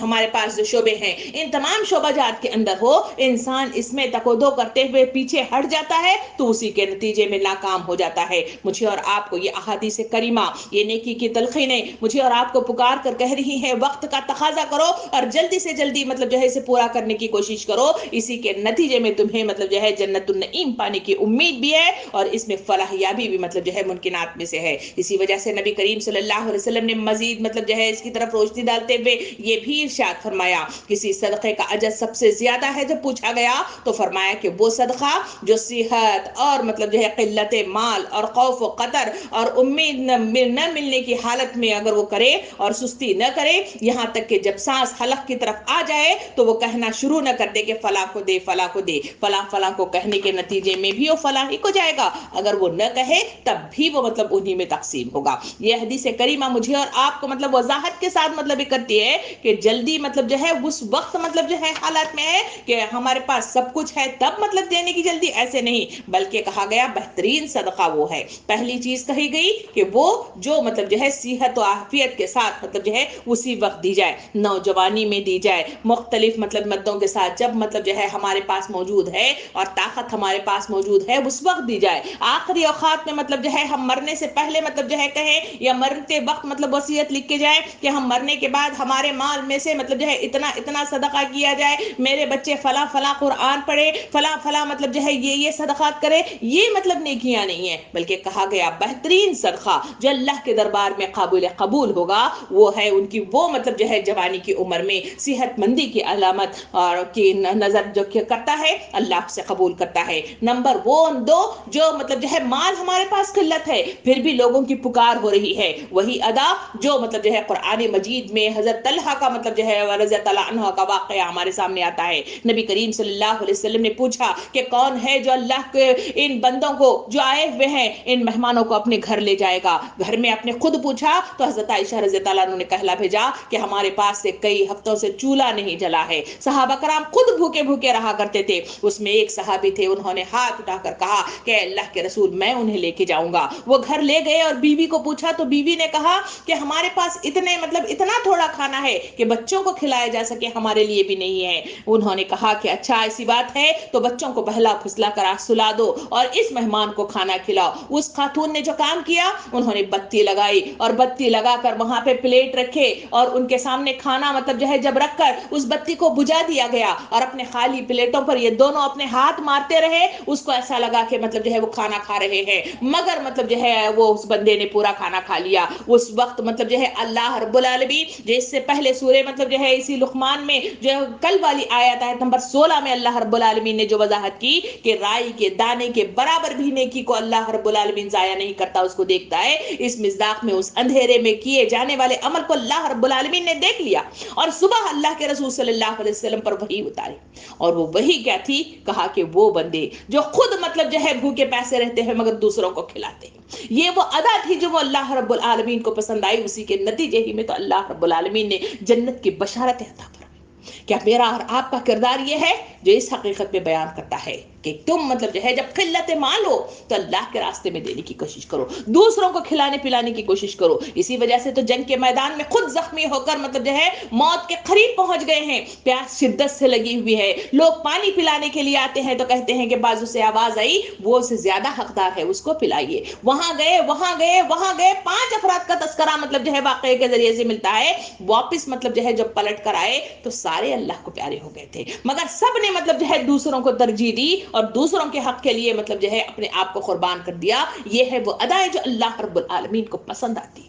ہمارے پاس جو شعبے ہیں، ان تمام شعبہ جات کے اندر ہو، انسان اس میں تکودو کرتے ہوئے پیچھے ہٹ جاتا ہے تو اسی کے نتیجے میں ناکام ہو جاتا ہے۔ مجھے اور آپ کو یہ احادیث کریمہ، یہ نیکی کی تلقینیں مجھے اور آپ کو پکار کر کہہ رہی ہیں وقت کا تقاضا کرو اور جلدی سے جلدی مطلب جو ہے اسے پورا کرنے کی کوشش کرو، اسی کے نتیجے میں تمہیں مطلب جو ہے جنت النعیم پانے کی امید بھی ہے اور اس میں فلاح یابی بھی مطلب جو ہے ممکنات میں سے ہے۔ اسی وجہ سے نبی کریم صلی اللہ علیہ وسلم نے مزید مطلب جو ہے اس کی طرف روشنی ڈالتے ہوئے یہ بھی ارشاد فرمایا، کسی صدقے کا اجر سب سے زیادہ ہے، جب پوچھا گیا تو فرمایا کہ وہ صدقہ جو صحت اور مطلب جو ہے قلت مال اور خوف و قطر اور امید نہ ملنے کی حالت میں اگر وہ کرے اور سستی نہ کرے، یہاں تک کہ جب سانس حلق کی طرف آ جائے تو وہ کہنا شروع نہ کر دے کہ فلاں کو دے، فلاں کو دے، فلاں فلاں کو کہنے کے نتیجے میں بھی وہ فلاں ہی کو جائے گا، اگر وہ نہ کہے تب بھی وہ مطلب انہی میں تقسیم ہوگا۔ یہ حدیث کریمہ مجھے اور آپ کو مطلب وضاحت کے ساتھ مطلب کرتی ہے ہے کہ جلدی مطلب جو ہے اس وقت مطلب جو ہے حالات میں ہے کہ ہمارے پاس سب کچھ ہے تب مطلب دینے کی جلدی، ایسے نہیں، بلکہ کہا گیا بہترین صدقہ وہ ہے، پہلی چیز کہی گئی کہ وہ جو مطلب جو ہے صحت و عافیت کے ساتھ مطلب جو ہے اسی وقت دی جائے، نوجوانی میں دی جائے، مختلف مطلب مدوں کے ساتھ جب مطلب جو ہے ہمارے پاس موجود ہے اور طاقت ہمارے پاس موجود ہے اس وقت دی جائے۔ آخری اوقات میں مطلب جو ہے ہم مرنے سے پہلے مطلب جو ہے کہیں یا مرتے وقت مطلب وصیت لکھ کے جائے کہ ہم مرنے کے بعد ہمارے مال میں سے مطلب جو ہے اتنا اتنا صدقہ کیا جائے، میرے بچے فلاں فلاں قرآن پڑھے، فلاں فلاں مطلب جو ہے یہ صدقات کرے، یہ مطلب نیکیاں نہیں ہیں، بلکہ کہا گیا بہترین صدقہ جو اللہ کے دربار میں قابل قبول ہوگا وہ ہے ان کی وہ مطلب جو ہے جوانی کی عمر میں صحت مندی کی علامت اور کی نظر جو کرتا ہے اللہ سے قبول کرتا ہے۔ نمبر 2 جو مطلب جو ہے مال ہمارے پاس قلت ہے پھر بھی لوگوں کی پکار ہو رہی ہے، وہی ادا جو مطلب جو ہے قرآن مجید میں حضرت طلحہ کا مطلب جو ہے رضی اللہ عنہ کا واقعہ ہمارے سامنے آتا ہے۔ نبی کریم صلی اللہ علیہ وسلم نے پوچھا کہ کون ہے جو اللہ کے ان بندوں کو جو آئے ہوئے ہیں ان مہمانوں کو اپنے گھر لے جائے گا؟ گھر میں اپنے خود پوچھا تو حضرت عائشہ رضی اللہ عنہ نے کہلا بھیجا کہ ہمارے پاس سے کئی ہفتوں سے چولہا نہیں جلا ہے، صحابہ کرام خود بھوکے بھوکے رہا کرتے تھے۔ اس میں ایک صحابی تھے، انہوں نے ہاتھ اٹھا کر کہا کہ اللہ کے رسول میں انہیں لے کے جاؤں گا۔ وہ گھر لے گئے اور بیوی کو پوچھا تو بیوی نے کہا کہ ہمارے پاس اتنا تھوڑا کھانا ہے کہ بچوں کو کھلایا جا سکے، ہمارے لیے بھی نہیں ہے۔ انہوں نے کہا کہ اچھا ایسی بات ہے تو بچوں کو بہلا پھسلا کر سلا دو اور اس مہمان کو کھانا کھلاؤ۔ اس خاتون نے جو کام کیا انہوں نے بتی لگائی اور بتی لگا کر وہاں پہ پلیٹ رکھے اور ان کے سامنے کھانا مطلب جو ہے جب رکھ کر اس بتی کو بجھا دیا گیا اور اپنے خالی پلیٹوں پر یہ دونوں اپنے ہاتھ مارتے رہے، اس کو ایسا لگا کہ مطلب جو ہے وہ کھانا کھا رہے ہیں، مگر مطلب جو ہے وہ اس بندے نے پورا کھانا کھا لیا۔ اس وقت مطلب جو ہے اللہ رب العالمین جس سے پہلے سورہ مطلب جو ہے اسی لقمان میں جو کل والی آیت ہے نمبر 16 میں اللہ رب العالمین نے جو وضاحت کی کہ رائی کے دانے کے برابر بھی نیکی کو اللہ رب العالمین ضائع نہیں کرتا، اس کو دیکھتا ہے، اس مصداق میں اس اندھیرے میں کیے جانے والے عمل کو اللہ رب العالمین نے دیکھ لیا اور صبح اللہ کے رسول صلی اللہ علیہ وسلم پر وحی اتاری، اور وہ وحی کیا تھی؟ کہا کہ وہ بندے جو خود مطلب جو ہے بھوکے پیسے رہتے ہیں مگر دوسروں کو کھلاتے ہیں، یہ وہ ادا تھی جو وہ اللہ رب العالمین کو پسند آئی، اسی کے نتیجے ہی میں تو اللہ رب العالمین نے جنت کی بشارت عطا فرمائی۔ کیا میرا اور آپ کا کردار یہ ہے جو اس حقیقت میں بیان کرتا ہے کہ تم مطلب جو ہے جب قلت مال ہو تو اللہ کے راستے میں دینے کی کوشش کرو، دوسروں کو کھلانے پلانے کی کوشش کرو۔ اسی وجہ سے تو جنگ کے میدان میں خود زخمی ہو کر مطلب جو ہے موت کے قریب پہنچ گئے ہیں، پیاس شدت سے لگی ہوئی ہے، لوگ پانی پلانے کے لیے آتے ہیں تو کہتے ہیں کہ بازو سے آواز آئی وہ سے زیادہ حقدار ہے اس کو پلائیے، وہاں گئے 5 افراد کا تذکرہ مطلب جو ہے واقعے کے ذریعے سے ملتا ہے، واپس مطلب جو ہے جب پلٹ کر آئے تو سارے اللہ کو پیارے ہو گئے تھے، مگر سب نے مطلب جو ہے دوسروں کو ترجیح دی اور دوسروں کے حق کے لیے مطلب جو ہے اپنے آپ کو قربان کر دیا۔ یہ ہے وہ ادائیں جو اللہ رب العالمین کو پسند آتی،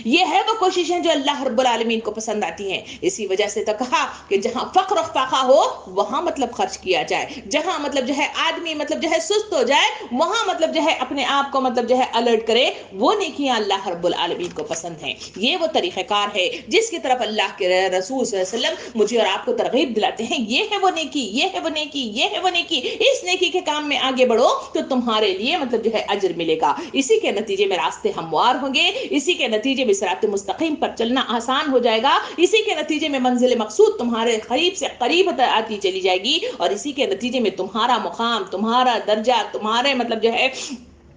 یہ ہے وہ کوششیں جو اللہ رب العالمین کو پسند آتی ہیں۔ اسی وجہ سے تو کہا کہ جہاں فقر و فاقہ ہو وہاں مطلب خرچ کیا جائے، جہاں مطلب جو ہے آدمی مطلب جو ہے سست ہو جائے وہاں مطلب جو ہے اپنے آپ کو مطلب جو ہے الرٹ کرے، وہ نیکیاں اللہ رب العالمین کو پسند ہیں۔ یہ وہ طریقہ کار ہے جس کی طرف اللہ کے رسول صلی اللہ علیہ وسلم مجھے اور آپ کو ترغیب دلاتے ہیں، یہ ہے وہ نیکی، یہ ہے وہ نیکی، یہ ہے وہ نیکی، اس نیکی کے کام میں آگے بڑھو تو تمہارے لیے مطلب جو ہے اجر ملے گا، اسی کے نتیجے میں راستے ہموار ہوں گے، اسی کے نتیجے میں صراط مستقیم پر چلنا آسان ہو جائے گا، اسی کے نتیجے میں منزل مقصود تمہارے قریب سے قریب آتی چلی جائے گی، اور اسی کے نتیجے میں تمہارا مقام، تمہارا درجہ، تمہارے مطلب جو ہے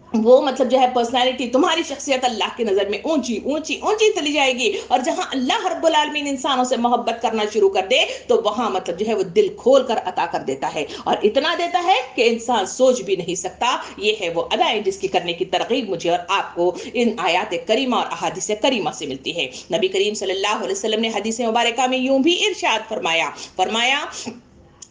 وہ مطلب جو ہے پرسنالٹی، تمہاری شخصیت اللہ کی نظر میں اونچی اونچی اونچی چلی جائے گی، اور جہاں اللہ رب العالمین انسانوں سے محبت کرنا شروع کر دے تو وہاں مطلب جو ہے وہ دل کھول کر عطا کر دیتا ہے، اور اتنا دیتا ہے کہ انسان سوچ بھی نہیں سکتا۔ یہ ہے وہ ادائیں جس کی کرنے کی ترغیب مجھے اور آپ کو ان آیات کریمہ اور احادیث کریمہ سے ملتی ہے۔ نبی کریم صلی اللہ علیہ وسلم نے حدیث مبارکہ میں یوں بھی ارشاد فرمایا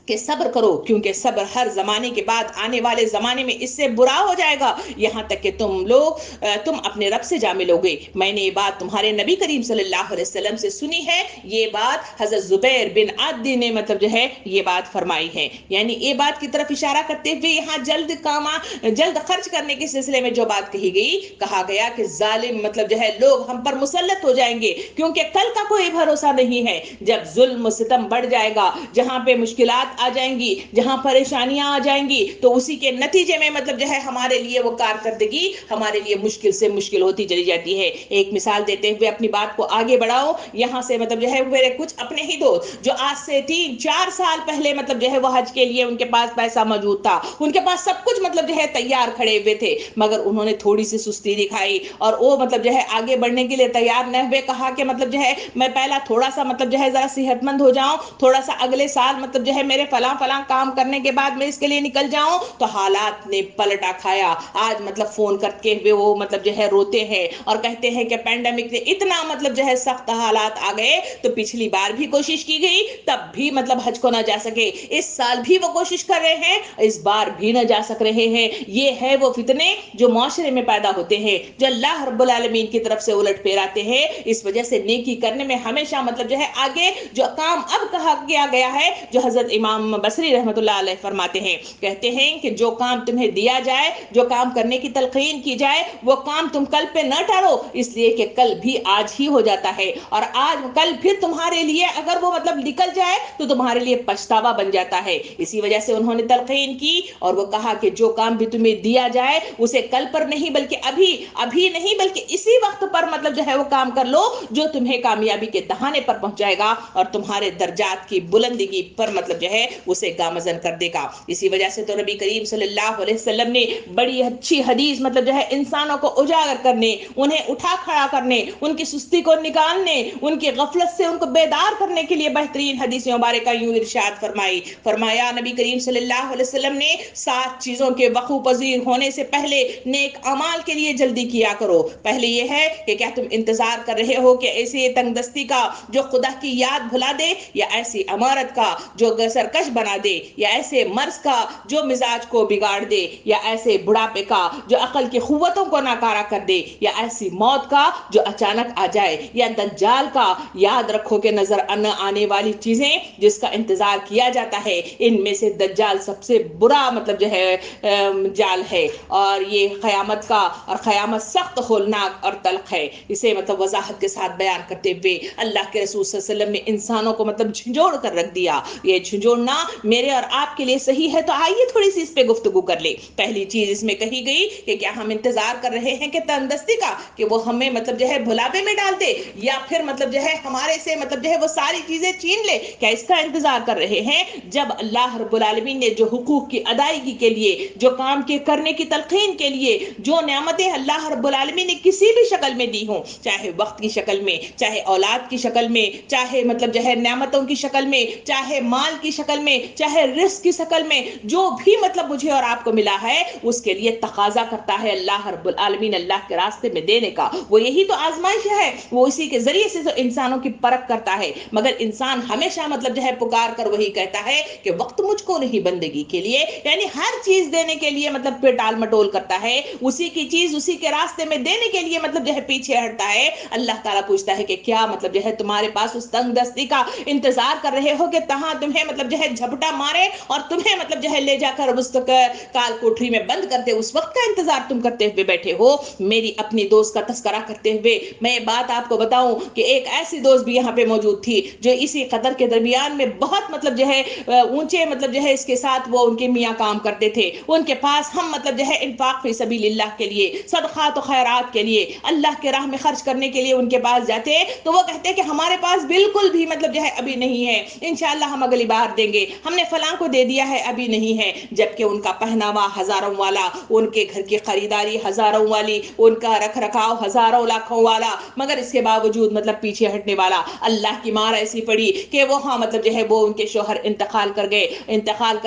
کہ صبر کرو کیونکہ صبر ہر زمانے کے بعد آنے والے زمانے میں اس سے برا ہو جائے گا، یہاں تک کہ تم اپنے رب سے جا ملو گے۔ میں نے یہ بات تمہارے نبی کریم صلی اللہ علیہ وسلم سے سنی ہے، یہ بات حضرت زبیر بن عدی نے مطلب جو ہے یہ بات فرمائی ہے، یعنی یہ بات کی طرف اشارہ کرتے ہوئے یہاں جلد خرچ کرنے کے سلسلے میں جو بات کہی گئی، کہا گیا کہ ظالم مطلب جو ہے لوگ ہم پر مسلط ہو جائیں گے، کیونکہ کل کا کوئی بھروسہ نہیں ہے۔ جب ظلم و ستم بڑھ جائے گا، جہاں پہ مشکلات मुश्किलात आ जाएंगी, जहां परेशानियां आ जाएंगी, तो उसी के नतीजे में मतलब जो है हमारे लिए वो कारकर्दगी हमारे लिए मुश्किल से मुश्किल होती चली जाती है। एक मिसाल देते हुए अपनी बात को आगे बढ़ाओ, यहाँ से मतलब जो है मेरे कुछ अपने ही दोस्त जो आज से 3-4 साल पहले मतलब जो है वो हज के लिए उनके पास पैसा मौजूद था, उनके पास सब कुछ मतलब जो है तैयार खड़े हुए थे, मगर उन्होंने थोड़ी सी सुस्ती दिखाई और वो मतलब जो है आगे बढ़ने के लिए तैयार न हुए। कहा कि मतलब जो है मैं पहला थोड़ा सा मतलब जो है जरा सेहतमंद हो जाऊं, थोड़ा सा अगले साल मतलब जो है मेरे फला फला काम करने के बाद मैं इसके लिए निकल जाऊं। तो हालात ने पलटा खाया। आज मतलब फोन करके हुए वो मतलब जो है रोते हैं और कहते हैं कि पैंडेमिक ने इतना मतलब जो है सख्त हालात आ गए, तो पिछली बार भी कोशिश की गई तब भी मतलब हज को ना जा सके, इस साल भी वो कोशिश कर रहे हैं, इस बार भी ना जा सक रहे हैं। ये है वो फितने जो माशरे में पैदा होते हैं, जो अल्लाह रब्बुल आलमीन की तरफ से उलट फेर आते हैं। इस वजह से नेकी करने में हमेशा मतलब जो है आगे जो काम अब कहा किया गया है, जो हजरत इमाम बसरी रहमतुल्लाह अलैह फरमाते हैं, कहते हैं कि जो काम तुम्हें दिया जाए, जो काम करने की तलकीन की जाए, वो काम तुम कल पे न टालो, इसलिए कि कल भी आज ही हो जाता है, और आज कल फिर तुम्हारे लिए अगर वो मतलब निकल जाए तो तुम्हारे लिए पछतावा बन जाता है। इसी वजह से उन्होंने तलकीन की और वो कहा कि जो काम भी तुम्हें दिया जाए उसे कल पर नहीं बल्कि अभी अभी नहीं बल्कि इसी वक्त पर मतलब जो है वो काम कर लो, जो तुम्हें कामयाबी के दहाने पर पहुंचाएगा और तुम्हारे दर्जात की बुलंदगी पर मतलब जो है उसे गामजन कर देगा। इसी वजह से तो नबी करीम सल्लल्लाहु अलैहि वसल्लम ने बड़ी अच्छी हदीस मतलब जो है इंसानों को उजागर करने, उन्हें उठा खड़ा करने, उनकी सुस्ती को निकालने, उनकी गफलत से उनको बेदार करने के लिए बेहतरीन हदीस मुबारक यूं इरशाद फरमाई, फरमाया नबी करीम सल्लल्लाहु अलैहि वसल्लम ने 7 चीजों के वकू पजीर होने से पहले नेक अमाल के लिए जल्दी किया करो। पहले यह है कि क्या तुम इंतजार कर रहे हो कि ऐसी तंगदस्ती का जो खुदा की याद भुला दे, या ऐसी अमारत का जो सरकश बना दे, या ऐसे मर्ज का जो मिजाज को बिगाड़ दे, या ऐसे बुढ़ापे का जो अकल की कुव्वतों को नाकारा कर दे, या ऐसी मौत का जो अचानक आ जाए, या दज्जाल का। याद रखो कि नजर न आने वाली चीजें जिसका इंतजार किया जाता है, इनमें से दज्जाल सबसे बुरा मतलब जो है जाल है, और ये क़यामत का और क़यामत सख्त होलनाक और तल्ख है। इसे मतलब वजाहत के साथ बयान करते हुए अल्लाह के रसूल सल्लल्लाहु अलैहि वसल्लम ने इंसानों को मतलब झंझोड़ कर रख दिया। ये झंझोड़ना मेरे और आपके लिए सही है, तो आइए थोड़ी सी इस पे गुफ्तगू कर ले। पहली चीज इसमें कही गई कि क्या हम इंतजार कर रहे हैं कि तंदस्ती का कि वो हमें मतलब जो है भुलावे में डाल दे, या फिर मतलब जो है हमारे से मतलब जो है वो सारी चीजें छीन ले, क्या इसका इंतजार कर रहे हैं? जब अल्लाह रब्बुल आलमीन ने जो हुकूक की अदायगी के लिए, जो काम के करने की तलकीन के लिए जो नेमतें अल्लाह रब्बुल आलमीन ने किसी भी शक्ल में दी हो, चाहे वक्त की शक्ल में, चाहे औलाद की शक्ल में, चाहे मतलब जो है नेमतों की शक्ल में, चाहे माल की शक्ल में, चाहे रिस्क की शक्ल में, जो भी मतलब मुझे और आपको मिला है उसके लिए तकाजा करता है अल्लाह रब्बुल आलमीन अल्लाह के रास्ते में देने का। वो यही तो आजमाइश है, वो इसी के जरिए से तो इंसानों की परख करता है। मगर इंसान हमेशा मतलब जो है पुकार कर वही कहता है कि वक्त मुझको नहीं बंदगी के लिए, यानी हर चीज देने के लिए मतलब पे टाल मटोल करता है, उसी की चीज उसी के रास्ते में देने के लिए मतलब जो है पीछे हटता है। अल्लाह ताला पूछता है कि क्या मतलब जो है तुम्हारे पास उस तंगदस्ती का इंतजार कर रहे हो कि तहां तुम्हें मतलब जो है झपटा मारे और तुम्हें मतलब जो है ले जाकर उस काल कोठरी में बंद कर दे, उस वक्त का इंतजार तुम करते हुए बैठे हो? मेरी अपनी दोस्त का तस्करा करते हुए मैं बात आपको बताऊं कि एक ऐसी दोस्त भी यहाँ पे मौजूद थी जो इसी कदर के दरमियान में बहुत मतलब जो है ऊंचे मतलब जो है इसके साथ वो उनके मियाँ काम करते थे। उनके पास हम मतलब जो है इंफाक फी सबीलिल्लाह के लिए, सदक़ात और खैरात के लिए, अल्लाह के राह में खर्च करने के लिए उनके पास जाते, तो वो कहते कि हमारे पास बिल्कुल भी मतलब जो है अभी नहीं है, इंशाअल्लाह हम अगली बार देंगे, हमने फलां को दे दिया है अभी नहीं है। जबकि उनका पहनावा हजारों वाला, उनके घर की खरीदारी हजारों वाली, उनका रख रखाव हजारों लाखों वाला, मगर इसके बावजूद मतलब पीछे हटने वाला। अल्लाह की मार ऐसी पड़ी कि वो हाँ मतलब जो है वो उनके शोहर इंतकाल कर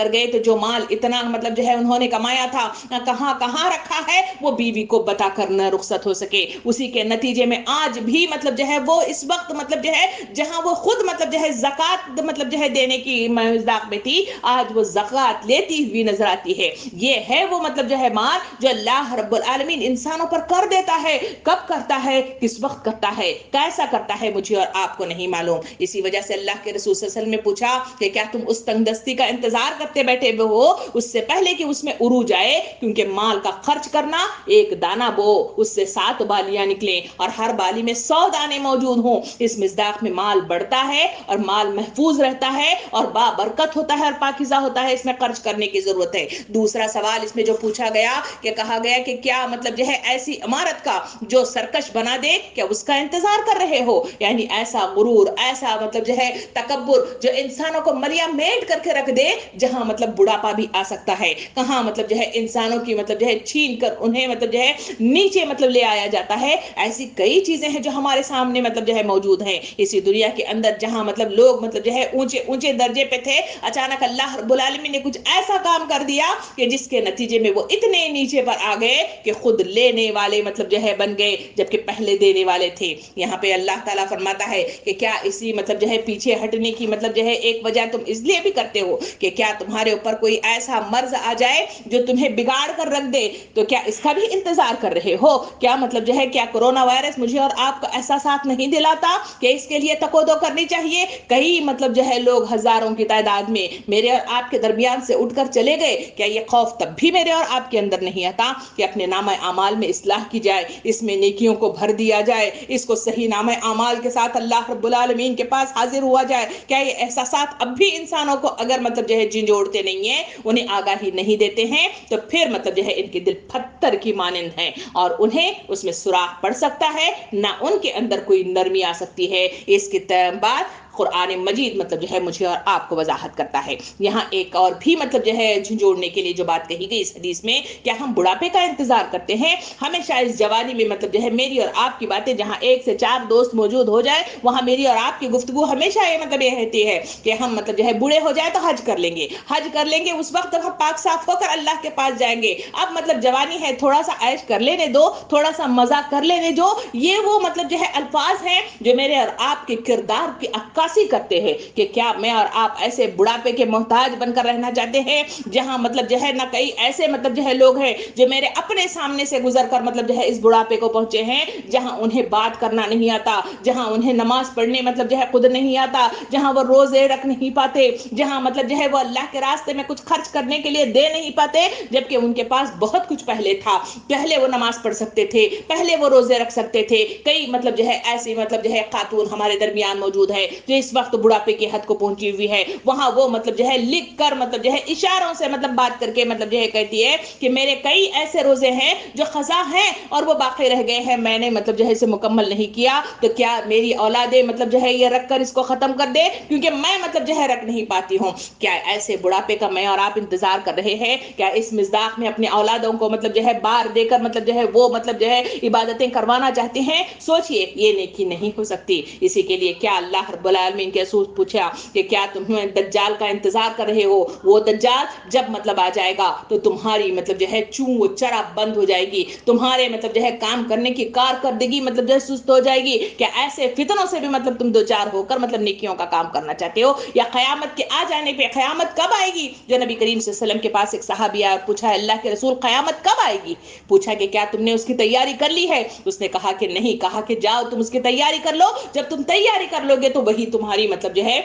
गए तो जो माल इतना मतलब जो है उन्होंने कमाया था कहाँ कहाँ रखा है वो बीवी को बता कर न रुखसत हो सके। उसी के नतीजे में आज भी मतलब जो है वो इस वक्त मतलब जो है जहां वो खुद मतलब जो है ज़कात मतलब जो है देने की मज़ाक में थी, आज वो ज़कात लेती हुई नजर आती है। ये है वो मतलब जो है माल जो अल्लाह रब्बुल आलमीन इंसानों पर कर देता है। कब करता है, किस वक्त करता है, कैसा करता है, मुझे और आपको नहीं मालूम। इसी वजह से अल्लाह के रसूल सल्लल्लाहु अलैहि वसल्लम ने पूछा कि क्या तुम उस तंगदस्ती का इंतजार करते बैठे हुए हो उससे पहले कि उसमें उरूज आए? क्योंकि माल का खर्च करना, एक दाना बो उससे 7 बालियां निकले और हर बाली में 100 दाने मौजूद हों, इस मिज़दाक में माल बढ़ता है और माल महफूज रहता है और बाबरकत होता है और पाकीज़ा होता है, इसमें खर्च करने की जरूरत है। दूसरा सवाल इसमें जो पूछा गया कि कहा गया कि क्या मतलब जो है ऐसी इमारत का जो सरकश बना दे, क्या उसका इंतजार कर रहे हो? यानी ऐसा गुरूर, ऐसा मतलब जो है तकब्बुर जो इंसानों को मलिया मेट करके रख दे, जहां मतलब बुढ़ापा भी आ सकता है, कहां मतलब जो है इंसानों की मतलब जो है छीन कर उन्हें मतलब जो है नीचे मतलब ले आया जाता है। ऐसी कई चीजें हैं जो हमारे सामने मतलब जो है मौजूद हैं इसी दुनिया के अंदर, जहां मतलब लोग मतलब जो है ऊंचे ऊंचे दर्जे पे थे, अचानक अल्लाह रब्बुल आलमीन ने कुछ ऐसा काम कर दिया कि जिसके नतीजे में वो इतने नीचे पर आ गए कि खुद लेने वाले मतलब जो है बन गए, जबकि पहले देने वाले थे। यहाँ पे अल्लाह ताला फरमाता है कि क्या इसी मतलब जो है पीछे हटने की मतलब जो है एक वजह तुम इसलिए भी करते हो कि क्या तुम्हारे ऊपर कोई ऐसा मर्ज आ जाए जो तुम्हें बिगाड़ कर रख दे, तो क्या इसका भी इंतजार कर रहे हो? क्या मतलब जो है क्या कोरोना वायरस मुझे और आपको ऐसा साथ नहीं दिलाता कि इसके लिए तकोदो करनी चाहिए? कई मतलब जो है लोग हजारों की तादाद में मेरे और आपके दरमियान से उठकर चले गए, क्या ये खौफ तब भी मेरे और आपके अंदर नहीं आता कि अपने नाम आमाल में इस्लाह की जाए, इसमें नेकियों को भर दिया जाए, इसको सही नाम आमाल के साथ अल्लाह रब्बुल आलमीन के पास हाजिर हुआ जाए? क्या ये एहसासात अब भी इंसानों को अगर मतलब जो है झिंझोड़ते नहीं है, उन्हें आगाही नहीं देते हैं, तो फिर मतलब जो है इनके दिल पत्थर की मानिंद हैं और उन्हें उसमें सुराख पड़ सकता है, ना उनके अंदर कोई नरमी आ सकती है। इसके बाद कुरान मजीद मतलब जो है मुझे और आपको वजाहत करता है। यहाँ एक और भी मतलब जो है झंझोड़ने के लिए जो बात कही गई इस हदीस में, क्या हम बुढ़ापे का इंतजार करते हैं? हमेशा इस जवानी में मतलब जो है मेरी और आपकी बातें, जहाँ एक से चार दोस्त मौजूद हो जाए, वहां मेरी और आपकी गुफ्तगू हमेशा ये मतलब ये रहती है कि हम मतलब जो है बूढ़े हो जाए तो हज कर लेंगे, हज कर लेंगे, उस वक्त हम पाक साफ होकर अल्लाह के पास जाएंगे। अब मतलब जवानी है, थोड़ा सा ऐश कर लेने दो, थोड़ा सा मजा कर लेने दो। ये वो मतलब जो है अल्फाज हैं जो मेरे और आपके किरदार की अक्कासी करते हैं कि क्या मैं और आप ऐसे बुढ़ापे के मोहताज बनकर रहना चाहते हैं, जहां मतलब जो है ना कई ऐसे मतलब जो है लोग हैं जो मेरे अपने सामने से गुजर कर मतलब जो है इस बुढ़ापे को पहुंचे हैं, जहां उन्हें बात करना नहीं आता, जहां उन्हें नमाज पढ़ने मतलब जो है खुद नहीं आता, जहां वो रोजे रख नहीं पाते, जहां मतलब जो है वो अल्लाह के रास्ते में कुछ खर्च करने के लिए दे नहीं पाते, जबकि उनके पास बहुत कुछ पहले था। पहले वो नमाज पढ़ सकते थे, पहले वो रोजे रख सकते थे। कई मतलब जो है ऐसी मतलब जो है खातून हमारे दरमियान मौजूद है जो इस वक्त बुढ़ापे की हद को पहुंची हुई है, वहां वो मतलब जो है लिख कर मतलब जो है इशारों से मतलब बात करके मतलब जो है कहती है कि मेरे कई ऐसे रोजे हैं जो खजा हैं और वो बाकी रह गए हैं, मैंने मतलब जो है इसे मुकम्मल नहीं किया, तो क्या मेरी औलादे मतलब जो है ये रख कर इसको खत्म कर दे क्योंकि मैं मतलब जो है रख नहीं पाती हूँ? क्या ऐसे बुढ़ापे का मैं और आप इंतजार कर रहे हैं? क्या इस मिजाक में अपने औलादों को मतलब जो है बार देकर मतलब जो है वो मतलब जो है इबादतें करवाना चाहते हैं? सोचिए, ये नेकी नहीं हो सकती। इसी के लिए क्या अल्लाह रब्बुल आलमीन के रसूल पूछा कि क्या तुम दज्जाल का इंतजार कर रहे हो? वो दज्जाल जब मतलब आ जाएगा तो तुम्हारी मतलब जो है चूं चरा बंद हो जाएगी, तुम्हारे मतलब जो है काम करने की कारकर्दगी मतलब जो है सुस्त हो जाएगी। क्या ऐसे फितनों से भी मतलब तुम दो चार होकर मतलब नेकियों का काम करना चाहते हो? या क़यामत के आ जाने पे क़यामत कब आएगी? जो नबी करीम सल्लल्लाहु अलैहि वसल्लम के पास एक सहाबी आया, पूछा अल्लाह के रसूल क़यामत कब आएगी? पूछा कि क्या तुमने उसकी तैयारी कर ली है? उसने कहा कि नहीं। कहा कि जाओ तुम उसकी तैयारी कर लो, जब तुम तैयारी कर लोगे तो वही तुम्हारी मतलब जो है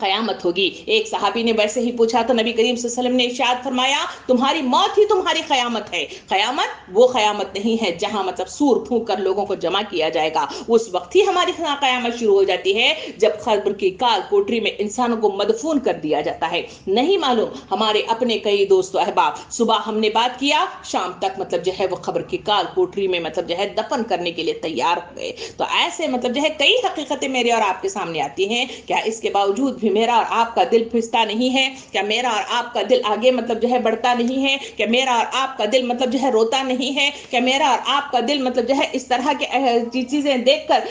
कयामत होगी। एक सहाबी ने वैसे ही पूछा तो नबी करीम सल्लल्लाहु अलैहि वसल्लम ने इरशाद फरमाया, तुम्हारी मौत ही तुम्हारी कयामत है। कयामत वो कयामत नहीं है जहां मतलब सूर फूंक कर लोगों को जमा किया जाएगा, उस वक्त ही हमारी कयामत शुरू हो जाती है जब खबर की काल कोठरी में इंसानों को मदफून कर दिया जाता है। नहीं मालूम, हमारे अपने कई दोस्त अहबाब, सुबह हमने बात किया, शाम तक मतलब जो है वो खबर की काल कोठरी में मतलब जो है दफन करने के लिए तैयार हो गए। तो ऐसे मतलब जो है कई हकीकतें मेरे और आपके सामने आती हैं। क्या इसके बावजूद मेरा और आपका दिल फिसता नहीं है? क्या मेरा और आपका दिल आगे मतलब जो है बढ़ता नहीं है? क्या मेरा और आपका दिल मतलब जो है रोता नहीं है? क्या मेरा और आपका दिल मतलब जो है इस तरह के चीजें देखकर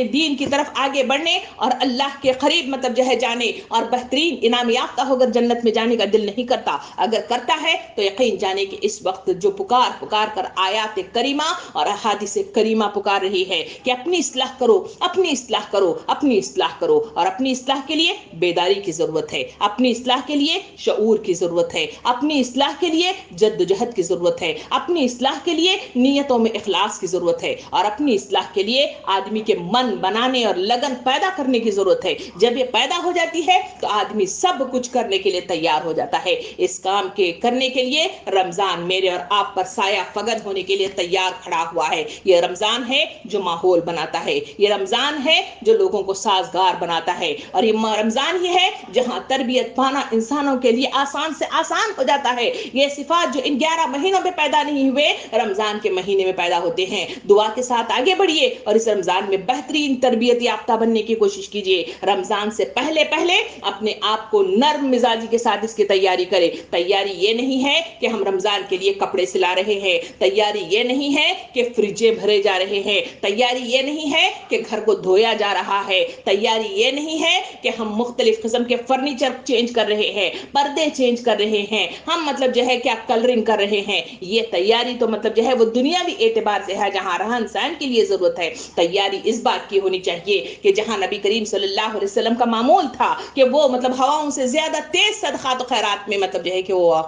दीन की तरफ आगे बढ़ने और अल्लाह के करीब मतलब जो है जाने और बेहतरीन इनाम याफ्ता होकर जन्नत में जाने का दिल नहीं करता? अगर करता है तो यकीन जाने कि इस वक्त जो पुकार पुकार कर आयात करीमा और अहादीस करीमा पुकार रही है कि अपनी इस्लाह करो, अपनी इस्लाह करो, अपनी इस्लाह करो। और अपनी इस्लाह के लिए बेदारी की जरूरत है, अपनी इस्लाह के लिए शऊर की जरूरत है, अपनी इस्लाह के लिए जद्दोजहद की जरूरत है, अपनी इस्लाह के लिए नियतों में इखलास की जरूरत है और अपनी इस्लाह के लिए आदमी के मन बनाने और लगन पैदा करने की जरूरत है। जब ये पैदा हो जाती है तो आदमी सब कुछ करने के लिए तैयार हो जाता है। इस काम के करने के लिए रमजान मेरे और आप पर साया फगन होने के लिए तैयार खड़ा हुआ है। ये रमजान है जो माहौल बनाता है, ये रमजान है जो लोगों को साजगार बनाता है और ये रमजान رمضان ہی ہے جہاں تربیت پانا انسانوں کے لیے آسان سے آسان ہو جاتا ہے. یہ صفات جو ان 11 مہینوں میں پیدا نہیں ہوئے رمضان کے مہینے میں پیدا ہوتے ہیں. دعا کے ساتھ آگے بڑھیے اور اس رمضان میں بہترین تربیت یافتہ بننے کی کوشش کیجیے. رمضان سے پہلے اپنے آپ کو نرم مزاجی کے ساتھ اس کی تیاری کرے. تیاری یہ نہیں ہے کہ ہم رمضان کے لیے کپڑے سلا رہے ہیں, تیاری یہ نہیں ہے کہ فریجیں بھرے جا رہے ہیں, تیاری یہ نہیں ہے کہ گھر کو دھویا جا رہا ہے, تیاری یہ نہیں ہے کہ ہم مختلف قسم کے فرنیچر چینج کر رہے ہیں, پردے چینج کر رہے ہیں, ہم مطلب جو ہے کیا کلرنگ کر رہے ہیں. یہ تیاری تو مطلب جو ہے وہ دنیاوی اعتبار سے ہے جہاں رہن سہن کے لیے ضرورت ہے. تیاری اس بات کی ہونی چاہیے کہ جہاں نبی کریم صلی اللہ علیہ وسلم کا معمول تھا کہ وہ مطلب ہواؤں سے زیادہ تیز صدقات و خیرات میں مطلب جو ہے کہ وہ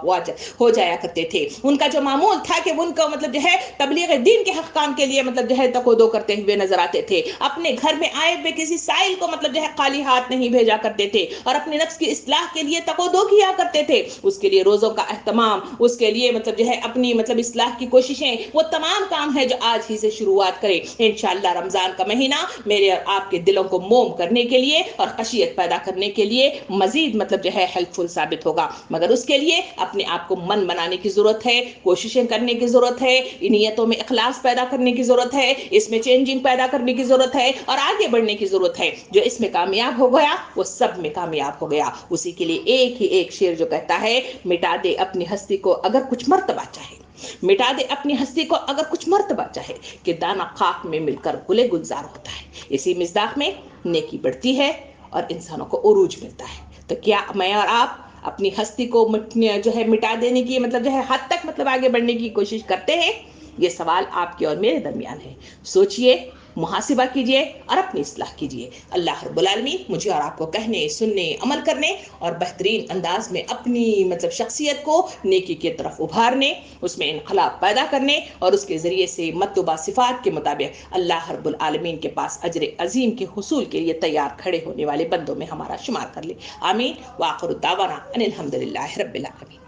ہو جایا کرتے تھے. ان کا جو معمول تھا کہ ان کو مطلب جو ہے تبلیغ دین کے حق کام کے لیے مطلب جو ہے تقودو کرتے ہوئے نظر آتے تھے. اپنے گھر میں آئے ہوئے کسی سائل کو مطلب جو ہے خالی ہاتھ نہیں بھیجا کرتے تھے اور اپنے نفس کی اصلاح کے لیے تقودو کیا کرتے تھے. اس کے لیے روزوں کا اہتمام, اس کے لیے مطلب جو ہے اپنی مطلب اصلاح کی کوششیں, وہ تمام کام ہے جو آج ہی سے شروعات کریں. انشاءاللہ رمضان کا مہینہ میرے اور آپ کے دلوں کو موم کرنے کے لیے اور خشیت پیدا کرنے کے لیے مزید مطلب جو ہے ہیلپ فل ثابت ہوگا. مگر اس کے لیے اپنے آپ کو من بنانے کی ضرورت ہے, کوششیں کرنے کی ضرورت ہے, نیتوں میں اخلاص پیدا کرنے کی ضرورت ہے, اس میں چینجنگ پیدا کرنے کی ضرورت ہے اور آگے بڑھنے کی ضرورت ہے. جو اس میں کامیاب ہو گیا وہ سب میں کامیاب ہو گیا. اسی کے لیے ایک ہی ایک شعر جو کہتا ہے, مٹا دے اپنی ہستی کو اگر کچھ مرتبہ چاہے, مٹا دے اپنی ہستی کو اگر کچھ مرتبہ چاہے, کہ دانا خاک میں مل کر گلے گلزار ہوتا ہے. اسی مصداق میں نیکی بڑھتی ہے اور انسانوں کو عروج ملتا ہے. تو کیا میں اور آپ اپنی ہستی کو جو ہے مٹا دینے کی مطلب جو ہے حد تک مطلب آگے بڑھنے کی کوشش کرتے ہیں؟ یہ سوال آپ کے اور میرے درمیان ہے. سوچئے, محاسبہ کیجئے اور اپنی اصلاح کیجئے. اللہ رب العالمین مجھے اور آپ کو کہنے, سننے, عمل کرنے اور بہترین انداز میں اپنی مطلب شخصیت کو نیکی کی طرف ابھارنے, اس میں انقلاب پیدا کرنے اور اس کے ذریعے سے مطلوبہ صفات کے مطابق اللہ رب العالمین کے پاس اجر عظیم کے حصول کے لیے تیار کھڑے ہونے والے بندوں میں ہمارا شمار کر لے. آمین. وآخر دعوانا ان الحمدللہ رب العالمین.